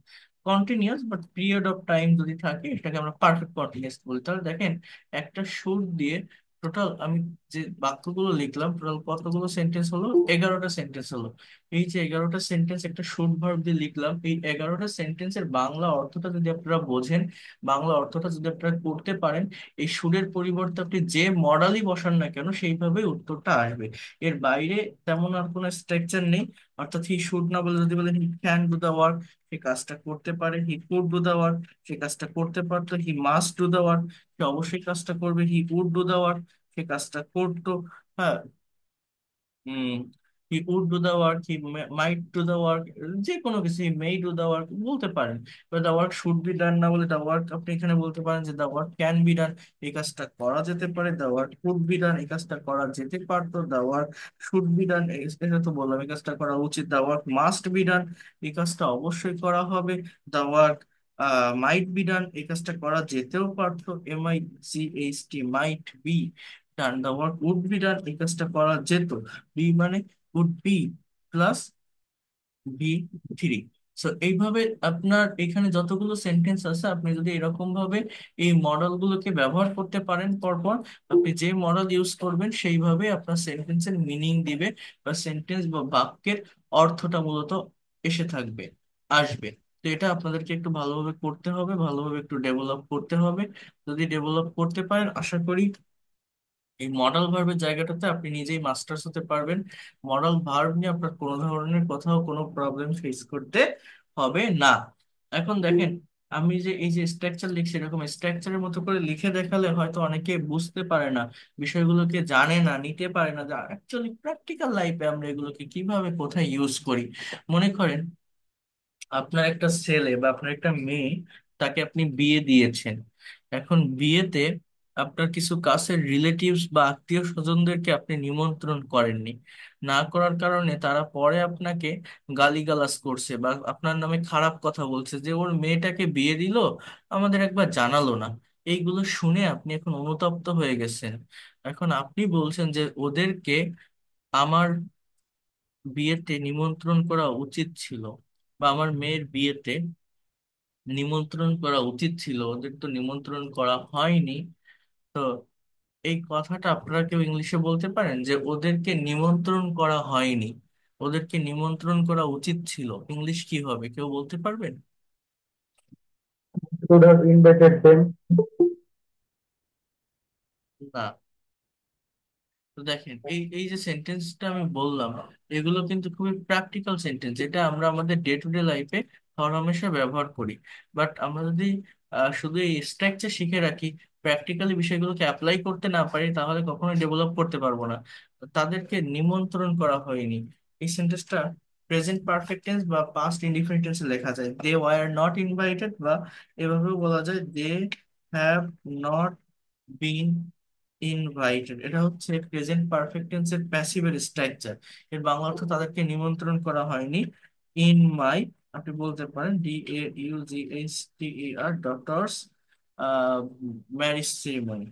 Continuous but period of time যদি থাকে, এটাকে আমরা পারফেক্ট কন্টিনিউয়াস বলি। তাহলে দেখেন, একটা সুর দিয়ে টোটাল আমি যে বাক্যগুলো লিখলাম, টোটাল কতগুলো সেন্টেন্স হলো? 11টা সেন্টেন্স হলো। এই যে 11টা সেন্টেন্স একটা শুড ভার্ব দিয়ে লিখলাম, এই 11টা সেন্টেন্সের বাংলা অর্থটা যদি আপনারা বোঝেন, বাংলা অর্থটা যদি আপনারা করতে পারেন, এই সুরের পরিবর্তে আপনি যে মডালই বসান না কেন, সেইভাবেই উত্তরটা আসবে। এর বাইরে তেমন আর কোনো স্ট্রাকচার নেই। অর্থাৎ হি শুড না বলে যদি বলেন he can do the work, সে কাজটা করতে পারে। He could do the work, সে কাজটা করতে পারতো। He must do the work, সে অবশ্যই কাজটা করবে। He would do the work, সে কাজটা করতো। হ্যাঁ, hmm, he would do the work, he might do the work, যে কোনো কিছু, হি মে ডু দা ওয়ার্ক বলতে পারেন। এবার the work should be done না বলে দা ওয়ার্ক আপনি এখানে বলতে পারেন যে the work can be done, এই কাজটা করা যেতে পারে। The work could be done, এই কাজটা করা যেতে পারতো। The work should be done, এটা তো বললাম এই কাজটা করা উচিত। The work must be done, এই কাজটা অবশ্যই করা হবে। The work mite be done, এই কাজটা করা যেতেও পারতো। MIGHT, might be done. The work would be done, এই কাজটা করা যেত। বি মানে would be plus be three. So এইভাবে আপনার এখানে যতগুলো সেন্টেন্স আছে, আপনি যদি এরকম ভাবে এই মডেল গুলোকে ব্যবহার করতে পারেন পরপর, আপনি যে মডেল ইউজ করবেন সেইভাবে আপনার সেন্টেন্সের মিনিং দিবে, বা সেন্টেন্স বা বাক্যের অর্থটা মূলত এসে থাকবে, আসবে। তো এটা আপনাদেরকে একটু ভালোভাবে করতে হবে, ভালোভাবে একটু ডেভেলপ করতে হবে। যদি ডেভেলপ করতে পারেন, আশা করি এই মডাল ভার্বের জায়গাটাতে আপনি নিজেই মাস্টার্স হতে পারবেন। মডাল ভার্ব নিয়ে আপনার কোনো ধরনের কোথাও কোনো প্রবলেম ফেস করতে হবে না। এখন দেখেন, আমি যে এই যে স্ট্রাকচার লিখছি, এরকম স্ট্রাকচারের মতো করে লিখে দেখালে হয়তো অনেকে বুঝতে পারে না, বিষয়গুলোকে জানে না, নিতে পারে না যে অ্যাকচুয়ালি প্র্যাকটিক্যাল লাইফে আমরা এগুলোকে কিভাবে কোথায় ইউজ করি। মনে করেন আপনার একটা ছেলে বা আপনার একটা মেয়ে, তাকে আপনি বিয়ে দিয়েছেন। এখন বিয়েতে আপনার কিছু কাছের রিলেটিভস বা আত্মীয় স্বজনদেরকে আপনি নিমন্ত্রণ করেননি। না করার কারণে তারা পরে আপনাকে গালিগালাজ করছে বা আপনার নামে খারাপ কথা বলছে যে ওর মেয়েটাকে বিয়ে দিল, আমাদের একবার জানালো না। এইগুলো শুনে আপনি এখন অনুতপ্ত হয়ে গেছেন। এখন আপনি বলছেন যে ওদেরকে আমার বিয়েতে নিমন্ত্রণ করা উচিত ছিল, বা আমার মেয়ের বিয়েতে নিমন্ত্রণ করা উচিত ছিল, ওদের তো নিমন্ত্রণ করা হয়নি। তো এই কথাটা আপনারা কেউ ইংলিশে বলতে পারেন যে ওদেরকে নিমন্ত্রণ করা হয়নি, ওদেরকে নিমন্ত্রণ করা উচিত ছিল? ইংলিশ কি হবে, কেউ বলতে পারবেন? Should have invited them. না। তো দেখেন, এই এই যে সেন্টেন্সটা আমি বললাম, এগুলো কিন্তু খুবই প্র্যাকটিক্যাল সেন্টেন্স, যেটা আমরা আমাদের ডে টু ডে লাইফে হরহামেশা ব্যবহার করি। বাট আমরা যদি শুধু এই স্ট্রাকচার শিখে রাখি, প্র্যাকটিক্যালি বিষয়গুলোকে অ্যাপ্লাই করতে না পারি, তাহলে কখনোই ডেভেলপ করতে পারবো না। তো তাদেরকে নিমন্ত্রণ করা হয়নি, এই সেন্টেন্সটা প্রেজেন্ট পারফেক্ট টেন্স বা পাস্ট ইনডিফিনিট টেন্সে লেখা যায়। দে ওয়ার নট ইনভাইটেড, বা এভাবেও বলা যায় they have not been invited. এটা হচ্ছে প্রেজেন্ট পারফেক্ট টেন্সের প্যাসিভের স্ট্রাকচার। এর বাংলা অর্থ তাদেরকে নিমন্ত্রণ করা হয়নি। ইন মাই, আপনি বলতে পারেন DAUGHTER ডক্টরস ম্যারেজ সেরিমনি।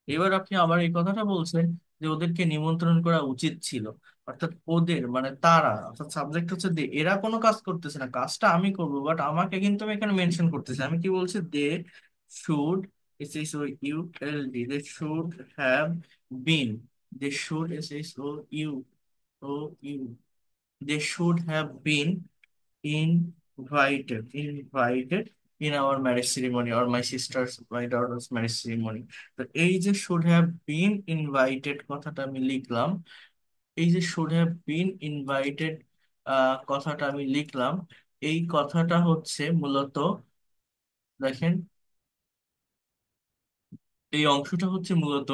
এবার আপনি আবার এই কথাটা বলছেন যে ওদেরকে নিমন্ত্রণ করা উচিত ছিল, অর্থাৎ ওদের মানে তারা, অর্থাৎ সাবজেক্ট হচ্ছে দে, এরা কোনো কাজ করতেছে না, কাজটা আমি করবো, বাট আমাকে কিন্তু আমি এখানে মেনশন করতেছি। আমি কি বলছি? They should, SHOULD, they should have been, they should SHOULD, they should have been invited in our marriage ceremony, or my daughter's marriage ceremony. তো এই যে should have been invited কথাটা আমি লিখলাম, এই যে should have been invited কথাটা আমি লিখলাম, এই কথাটা হচ্ছে মূলত, দেখেন, এই অংশটা হচ্ছে মূলত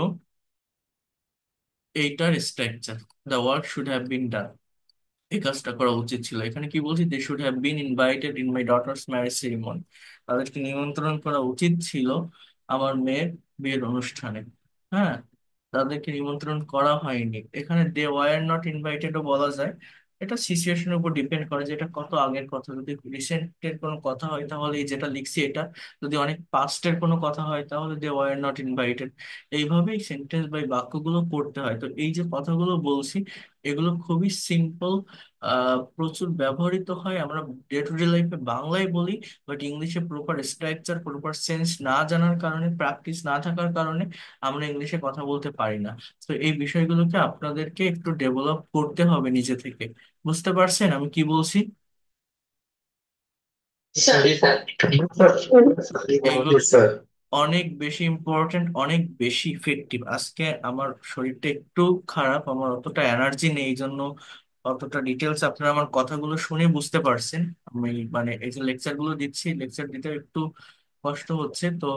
এইটার structure. The work should have been done, এই কাজটা করা উচিত ছিল। এখানে কি বলছি? They should have been invited in my daughter's marriage ceremony, তাদেরকে নিমন্ত্রণ করা উচিত ছিল আমার মেয়ের বিয়ের অনুষ্ঠানে। হ্যাঁ, তাদেরকে নিমন্ত্রণ করা হয়নি। এখানে দে ওয়ার নট ইনভাইটেডও বলা যায়। এটা সিচুয়েশনের উপর ডিপেন্ড করে যে এটা কত আগের কথা। যদি রিসেন্টের কোনো কথা হয় তাহলে এই যেটা লিখছি এটা, যদি অনেক পাস্টের কোনো কথা হয় তাহলে দে ওয়ার নট ইনভাইটেড। এইভাবেই সেন্টেন্স বাই বাক্যগুলো করতে হয়। তো এই যে কথাগুলো বলছি, এগুলো খুবই সিম্পল, প্রচুর ব্যবহৃত হয়, আমরা ডে টু ডে লাইফে বাংলায় বলি, বাট ইংলিশে প্রপার স্ট্রাকচার প্রপার সেন্স না জানার কারণে, প্র্যাকটিস না থাকার কারণে আমরা ইংলিশে কথা বলতে পারি না। তো এই বিষয়গুলোকে আপনাদেরকে একটু ডেভেলপ করতে হবে নিজে থেকে। বুঝতে পারছেন আমি কি বলছি? Sorry, sir. Sorry about এইগুলো it, sir. অনেক বেশি ইম্পর্টেন্ট, অনেক বেশি ইফেক্টিভ। আজকে আমার শরীরটা একটু খারাপ, আমার অতটা এনার্জি নেই, এই জন্য অতটা ডিটেলস আপনারা আমার কথাগুলো শুনে বুঝতে পারছেন। আমি মানে এই যে লেকচার গুলো দিচ্ছি, লেকচার দিতে একটু কষ্ট হচ্ছে। তো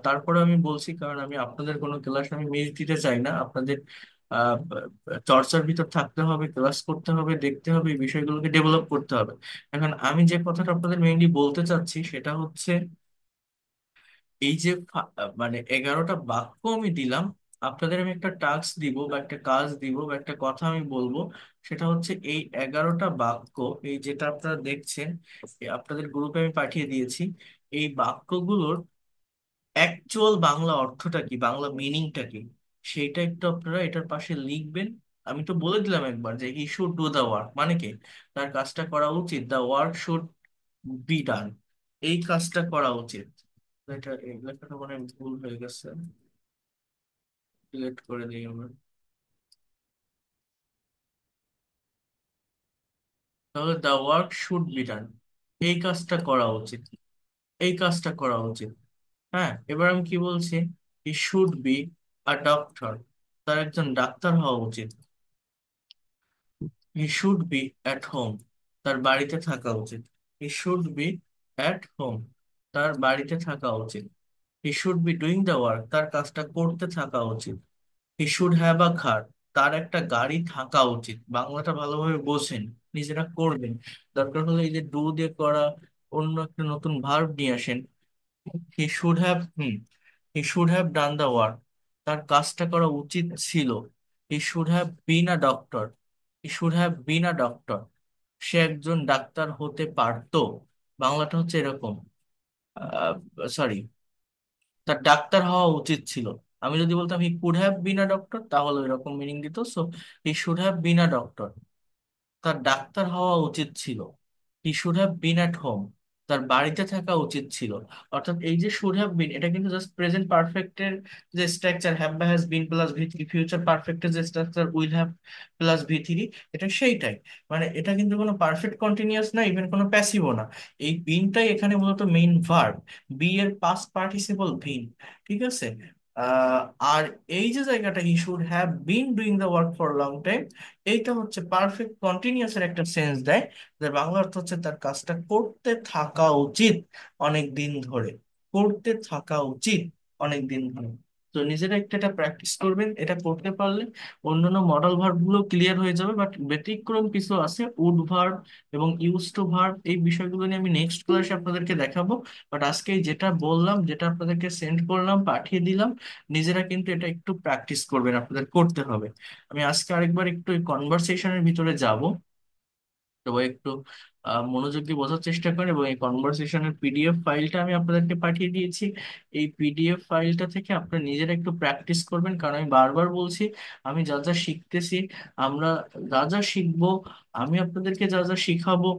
তারপরে আমি বলছি, কারণ আমি আপনাদের কোনো ক্লাস আমি মিস দিতে চাই না। আপনাদের আহ চর্চার ভিতর থাকতে হবে, ক্লাস করতে হবে, দেখতে হবে, এই বিষয়গুলোকে ডেভেলপ করতে হবে। এখন আমি যে কথাটা আপনাদের মেইনলি বলতে চাচ্ছি সেটা হচ্ছে, এই যে মানে 11টা বাক্য আমি দিলাম, আপনাদের আমি একটা টাস্ক দিব বা একটা কাজ দিব বা একটা কথা আমি বলবো। সেটা হচ্ছে এই 11টা বাক্য, এই যেটা আপনারা দেখছেন, আপনাদের গ্রুপে আমি পাঠিয়ে দিয়েছি, এই বাক্যগুলোর অ্যাকচুয়াল বাংলা অর্থটা কি, বাংলা মিনিংটা কি, সেইটা একটু আপনারা এটার পাশে লিখবেন। আমি তো বলে দিলাম একবার যে he should do the work, মানে কি, তার কাজটা করা উচিত। The work should be done, এই কাজটা করা উচিত। এটা এই লেখাটা মানে ভুল হয়ে গেছে, ডিলিট করে দিই আমরা। তাহলে the work should be done, এই কাজটা করা উচিত, এই কাজটা করা উচিত। হ্যাঁ, এবার আমি কি বলছি? হি শুড বি আ ডক্টর, তার একজন ডাক্তার হওয়া উচিত। He should B at home, তার বাড়িতে থাকা উচিত। He should B at home, তার বাড়িতে থাকা উচিত। He should be doing the work, তার কাজটা করতে থাকা উচিত। He should have a car, তার একটা গাড়ি থাকা উচিত। বাংলাটা ভালোভাবে বোঝেন, নিজেরা করবেন। দরকার হলে এই যে ডু দিয়ে করা অন্য একটা নতুন ভার্ব নিয়ে আসেন, he should have he should have done the work. তার কাজটা করা উচিত ছিল। He should have been a doctor. He should have been a doctor. সে একজন ডাক্তার হতে পারতো। বাংলাটা হচ্ছে এরকম, সরি, তার ডাক্তার হওয়া উচিত ছিল। আমি যদি বলতাম he could have been a doctor, তাহলে এরকম মিনিং দিত। So he should have been a doctor, তার ডাক্তার হওয়া উচিত ছিল। He should have bin at home, তার বাড়িতে থাকা উচিত ছিল। অর্থাৎ এই যে শুড হ্যাভ বিন, এটা কিন্তু জাস্ট প্রেজেন্ট পারফেক্টের যে স্ট্রাকচার, হ্যাভ বা has been plus V three, future পারফেক্টের যে structure will have plus V three, এটা সেইটাই। মানে এটা কিন্তু কোনো পারফেক্ট কন্টিনিউয়াস না, ইভেন কোনো প্যাসিভও না। এই বিনটাই এখানে মূলত মেইন ভার্ব, বি এর পাস্ট পার্টিসিপল বিন। ঠিক আছে। আহ, আর এই যে জায়গাটা, হি should have been doing the work for long time, এইটা হচ্ছে পারফেক্ট কন্টিনিউয়াস এর একটা সেন্স দেয়। যার বাংলা অর্থ হচ্ছে তার কাজটা করতে থাকা উচিত অনেক দিন ধরে। করতে থাকা উচিত অনেক দিন ধরে। তো নিজেরা একটু এটা প্র্যাকটিস করবেন, এটা করতে পারলে অন্যান্য মডাল ভার্ব গুলো ক্লিয়ার হয়ে যাবে। বাট ব্যতিক্রম কিছু আছে, উড ভার্ব এবং ইউজ টু ভার্ব, এই বিষয়গুলো নিয়ে আমি নেক্সট ক্লাসে আপনাদেরকে দেখাবো। বাট আজকে এই যেটা বললাম, যেটা আপনাদেরকে সেন্ড করলাম, পাঠিয়ে দিলাম, নিজেরা কিন্তু এটা একটু প্র্যাকটিস করবেন, আপনাদের করতে হবে। আমি আজকে আরেকবার একটু এই কনভারসেশনের ভিতরে যাব। সবাই একটু মনোযোগ দিয়ে বোঝার চেষ্টা করেন, এবং এই কনভারসেশনের পিডিএফ ফাইলটা আমি আপনাদেরকে পাঠিয়ে দিয়েছি। এই পিডিএফ ফাইলটা থেকে আপনারা নিজেরা একটু প্র্যাকটিস করবেন, কারণ আমি বারবার বলছি, আমি যা যা শিখতেছি, আমরা যা যা শিখবো, আমি আপনাদেরকে যা যা শিখাবো,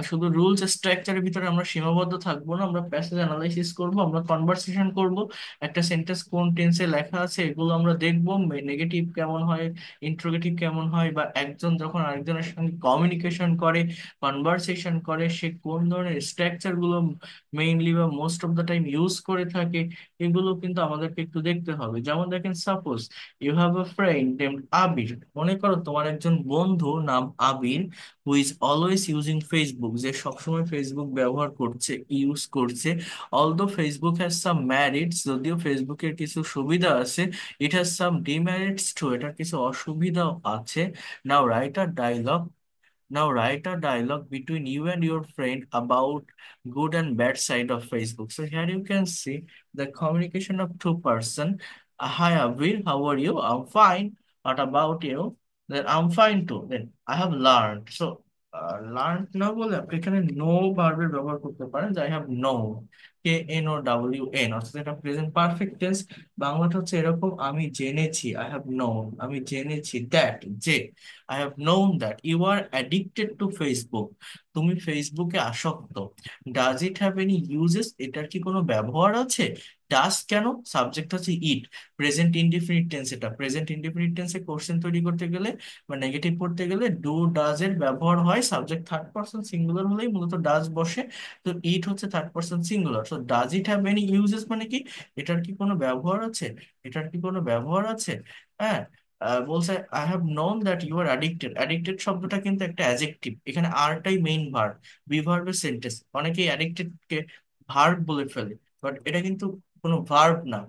শুধু রুলস স্ট্রাকচারের ভিতরে আমরা সীমাবদ্ধ থাকবো না। আমরা প্যাসেজ অ্যানালাইসিস করব, আমরা কনভারসেশন করব, একটা সেন্টেন্স কোন টেন্সে লেখা আছে এগুলো আমরা দেখবো, নেগেটিভ কেমন হয়, ইন্ট্রোগেটিভ কেমন হয়, বা একজন যখন আরেকজনের সঙ্গে কমিউনিকেশন করে, কনভারসেশন করে, সে কোন ধরনের স্ট্রাকচার গুলো মেইনলি বা most of the time use করে থাকে, এগুলো কিন্তু আমাদেরকে একটু দেখতে হবে। যেমন দেখেন, suppose you have a friend named Abir. মনে করো তোমার একজন বন্ধু নাম Abir, who is always using Facebook, যে সবসময় ফেসবুক ব্যবহার করছে, ইউজ করছে। Although Facebook has some merits, যদিও ফেসবুকের কিছু সুবিধা আছে, it has some demerits too, এটার কিছু অসুবিধাও আছে। Now write a dialog Now write a dialogue between you and your friend about good and bad side of Facebook. So here you can see the communication of two person. Hi Abir, how are you? I'm fine. What about you? Then I'm fine too. Then I have learned. So learned না বলে আপনি এখানে no ভার্বের ব্যবহার করতে পারেন, যে I have known, KNOWN, অর্থাৎ এটা প্রেজেন্ট পারফেক্ট টেন্স। বাংলাটা হচ্ছে এরকম, আমি জেনেছি, I have known, আমি জেনেছি, দ্যাট, যে I have known that you are addicted to Facebook, তুমি ফেসবুকে আসক্ত। Does it have any uses, এটার কি কোনো ব্যবহার আছে? ডাস কেন, সাবজেক্ট হচ্ছে ইট, প্রেজেন্ট ইনডিফিনিট টেন্স, এটা প্রেজেন্ট ইনডিফিনিট টেন্সে কোশ্চেন তৈরি করতে গেলে বা নেগেটিভ করতে গেলে ডু ডাজ এর ব্যবহার হয়। সাবজেক্ট থার্ড পার্সন সিঙ্গুলার হলেই মূলত ডাজ বসে। তো ইট হচ্ছে থার্ড পার্সন সিঙ্গুলার। তো does it have any uses মানে কি, এটার কি কোনো ব্যবহার আছে? এটার কি কোনো ব্যবহার আছে? হ্যাঁ। বলছে I have known that you are addicted, addicted শব্দটা কিন্তু একটা অ্যাজেক্টিভ, এখানে আরটাই মেইন ভার্ব, বি ভার্বের সেন্টেন্স। অনেকেই অ্যাডিক্টেড কে ভার্ব বলে ফেলে, বাট এটা কিন্তু কোনো ভার্ব না,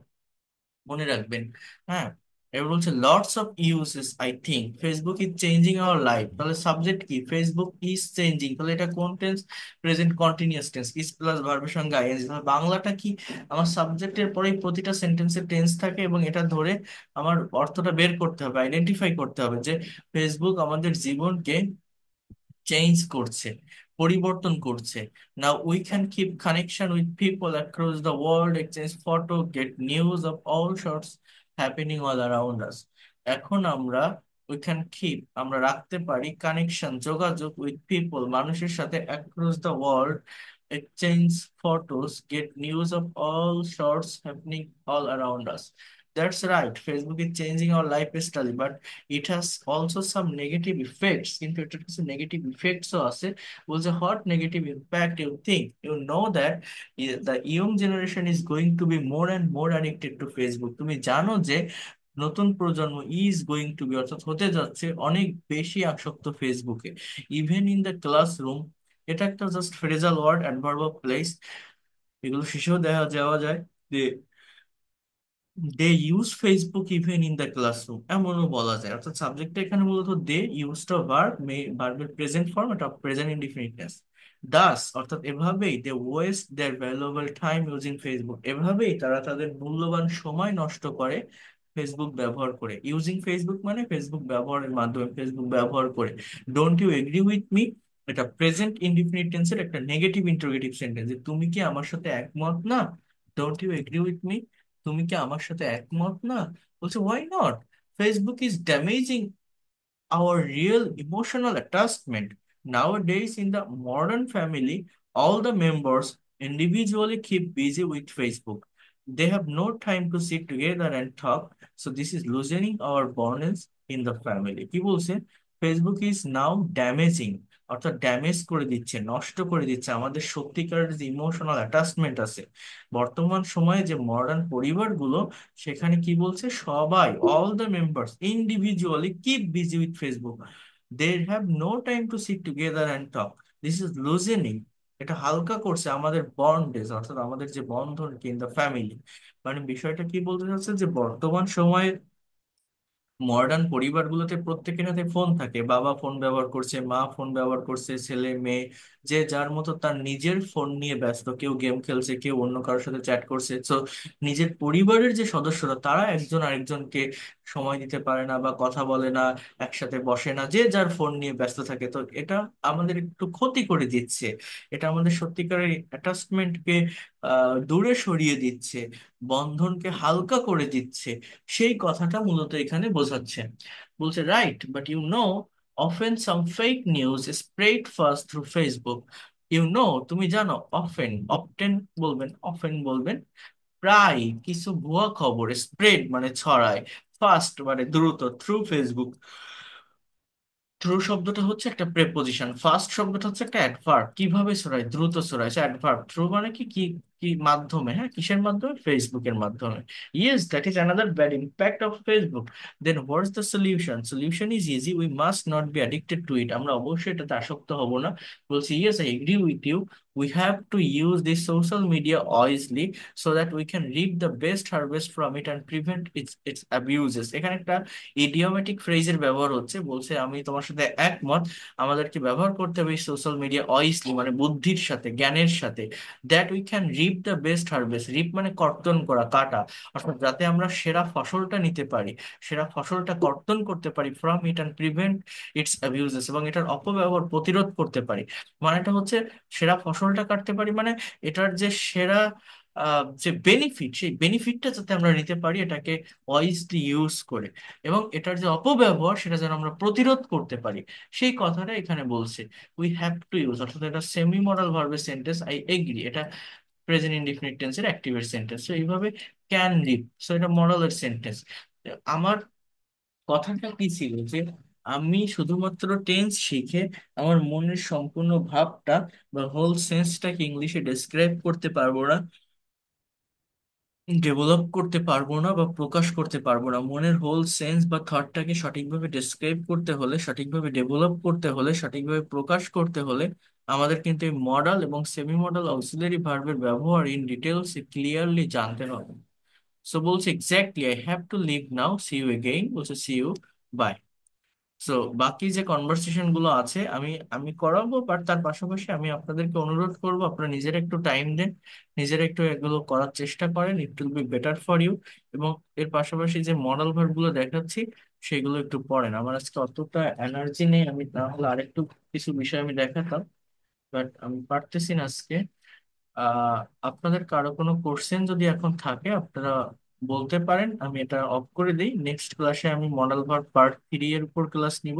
মনে রাখবেন। হ্যাঁ। এবার বলছে lots of usages, I think Facebook is changing our life, তাহলে সাবজেক্ট কি, ফেসবুক ইজ চেঞ্জিং, তাহলে এটা কোন tense, present continuous tense, is plus ভার্বের সঙ্গে আইএনজি। তাহলে বাংলাটা কি, আমার সাবজেক্টের পরেই প্রতিটা সেন্টেন্সের টেন্স থাকে, এবং এটা ধরে আমার অর্থটা বের করতে হবে, আইডেন্টিফাই করতে হবে যে ফেসবুক আমাদের জীবনকে চেঞ্জ করছে, পরিবর্তন করছে। Now we can keep connection with people across the world, exchange photo, get news of all sorts happening all around us. এখন আমরা উই ক্যান কিপ, আমরা রাখতে পারি, কানেকশন, যোগাযোগ, উইথ পিপল, মানুষের সাথে, across the world, exchange photos, get news of all sorts happening all around us. That's right. Facebook is changing our lifestyle, but it has also some negative effects, কিন্তু এটার কিছু negative ইফেক্টসও আছে। বলছে what negative impact you think, you know that the young generation is going to be more and more addicted to Facebook, তুমি জানো যে নতুন প্রজন্ম ইজ গোয়িং টু বি, অর্থাৎ হতে যাচ্ছে, অনেক বেশি আসক্ত ফেসবুকে, ইভেন ইন দ্য ক্লাসরুম। এটা একটা just phrasal word, adverb of place, এগুলো শেষেও দেখা যাওয়া যায় যে they use Facebook even in the classroom, এমনও বলা যায়। অর্থাৎ সাবজেক্টটা এখানে মূলত দে, ইউজটা ভার্ব, ভার্বের প্রেজেন্ট ফর্ম, এটা প্রেজেন্ট ইনডিফিনিটনেস। দাস অর্থাৎ এভাবেই they waste their valuable time using Facebook, এভাবেই তারা তাদের মূল্যবান সময় নষ্ট করে ফেসবুক ব্যবহার করে। ইউজিং ফেসবুক মানে ফেসবুক ব্যবহারের মাধ্যমে, ফেসবুক ব্যবহার করে। Don't you agree with me, এটা প্রেজেন্ট ইনডিফিনিট টেন্সের একটা নেগেটিভ ইন্টারোগেটিভ সেন্টেন্স, যে তুমি কি আমার সাথে একমত না। Don't you agree with me, তুমি কি আমার সাথে একমত না। বলছে why not, Facebook is damaging our real emotional attachment. Nowadays, in the modern family, all the members individually keep busy with Facebook. They have no time to sit together and talk. So this is loosening our bonds in the family. কি বলছে? Facebook is now damaging, অর্থাৎ damage করে দিচ্ছে, নষ্ট করে দিচ্ছে আমাদের সত্যিকারের যে ইমোশনাল অ্যাটাচমেন্ট আছে। বর্তমান সময়ে যে মডার্ন পরিবারগুলো, সেখানে কি বলছে, সবাই all the members individually keep busy with Facebook, they have no time to sit together and talk. This is loosening, এটা হালকা করছে আমাদের বন্ডেজ, অর্থাৎ আমাদের যে বন্ধন ইন দ্য ফ্যামিলি। মানে বিষয়টা কি বলতে চাচ্ছে, যে বর্তমান সময়ে মডার্ন পরিবারগুলোতে প্রত্যেকের হাতে ফোন থাকে, বাবা ফোন ব্যবহার করছে, মা ফোন ব্যবহার করছে, ছেলে মেয়ে যে যার মতো তার নিজের ফোন নিয়ে ব্যস্ত, কেউ গেম খেলছে, কেউ অন্য কারোর সাথে চ্যাট করছে। তো নিজের পরিবারের যে সদস্যরা, তারা একজন আরেকজনকে সময় দিতে পারে না বা কথা বলে না, একসাথে বসে না, যে যার ফোন নিয়ে ব্যস্ত থাকে। তো এটা আমাদের একটু ক্ষতি করে দিচ্ছে, এটা আমাদের সত্যিকারের অ্যাটাচমেন্টকে দূরে সরিয়ে দিচ্ছে, বন্ধনকে হালকা করে দিচ্ছে। সেই কথাটা মূলত এখানে বোঝাচ্ছে। বলছে right, but you know often some fake news spread fast through Facebook. You know, তুমি জানো, অফেন, অফটেন বলবেন, অফেন বলবেন, প্রায় কিছু ভুয়া খবর, স্প্রেড মানে ছড়ায়, ফাস্ট মানে দ্রুত, থ্রু ফেসবুক। থ্রু শব্দটা হচ্ছে একটা প্রেপোজিশন, ফার্স্ট শব্দটা হচ্ছে একটা অ্যাডভার্ব। কিভাবে ছড়ায়? দ্রুত ছড়ায়, অ্যাডভার্ব। থ্রু মানে কি কি কি মাধ্যমে, হ্যাঁ কিসের মাধ্যমে? ফেসবুকের মাধ্যমে। Yes, that is another bad impact of Facebook. Then what's the solution? Solution is easy, we must not be addicted to it, আমরা অবশ্যই এটাতে আসক্ত হব না। বলছি yes, I agree with you, we have to use this social media wisely so that we can reap the best harvest from it and prevent its its abuses. এখানে একটা idiomatic ফ্রেজের ব্যবহার হচ্ছে, বলছে আমি তোমার সাথে একমত, আমাদেরকে ব্যবহার করতে হবে সোশ্যাল মিডিয়া অয়েসলি, মানে বুদ্ধির সাথে, জ্ঞানের সাথে। That we can reap the best harvest, reap মানে কর্তন করা, কাটা, অর্থাৎ যাতে আমরা সেরা ফসলটা নিতে পারি, সেরা ফসলটা কর্তন করতে পারি, from it and prevent it's abuses, এবং এটার অপব্যবহার প্রতিরোধ করতে পারি। মানেটা হচ্ছে সেরা ফসলটা কাটতে পারি, মানে এটার যে সেরা যে বেনিফিট, সেই বেনিফিটটা যাতে আমরা নিতে পারি এটাকে ওয়াইজলি ইউজ করে, এবং এটার যে অপব্যবহার সেটা যেন আমরা প্রতিরোধ করতে পারি, সেই কথাটা এখানে বলছে। উই হ্যাভ টু ইউজ, অর্থাৎ এটা সেমি মডাল ভার্বের সেন্টেন্স, আই এগ্রি, এটা প্রেজেন্ট ইনডিফিনিট টেন্সের অ্যাক্টিভের সেন্টেন্স। তো এইভাবে ক্যান লিভ, সো এটা মডালের সেন্টেন্স। আমার কথাটা কি ছিল, যে আমি শুধুমাত্র টেন্স শিখে আমার মনের সম্পূর্ণ ভাবটা বা হোল সেন্সটাকে ইংলিশে ডেসক্রাইব করতে পারবো না, ডেভেলপ করতে পারবো না বা প্রকাশ করতে পারবো না। মনের হোল সেন্স বা থটটাকে সঠিকভাবে ডেসক্রাইব করতে হলে, সঠিকভাবে ডেভেলপ করতে হলে, সঠিকভাবে প্রকাশ করতে হলে আমাদের কিন্তু এই মডাল এবং সেমি মডাল অক্সিলারি ভার্বের ব্যবহার ইন ডিটেলস ক্লিয়ারলি জানতে হবে। সো বলছে exactly, I have to leave now, see you again, বলছে সি ইউ, বাই। সো বাকি যে কনভারসেশন গুলো আছে আমি আমি করাবো, বাট তার পাশাপাশি আমি আপনাদেরকে অনুরোধ করবো আপনারা নিজেরা একটু টাইম দেন, নিজেরা একটু এগুলো করার চেষ্টা করেন, it will be better for you. এবং এর পাশাপাশি যে মডেল ভার্ব গুলো দেখাচ্ছি সেগুলো একটু পড়েন। আমার আজকে অতটা এনার্জি নেই, আমি না হলে আরেকটু কিছু বিষয় আমি দেখাতাম, বাট আমি পারতেছি না আজকে। আহ আপনাদের কারো কোনো কোশ্চেন যদি এখন থাকে আপনারা বলতে পারেন, আমি এটা অফ করে দিই। নেক্সট ক্লাসে আমি মডেল ভার্ব পার্ট 3 এর উপর ক্লাস নিব।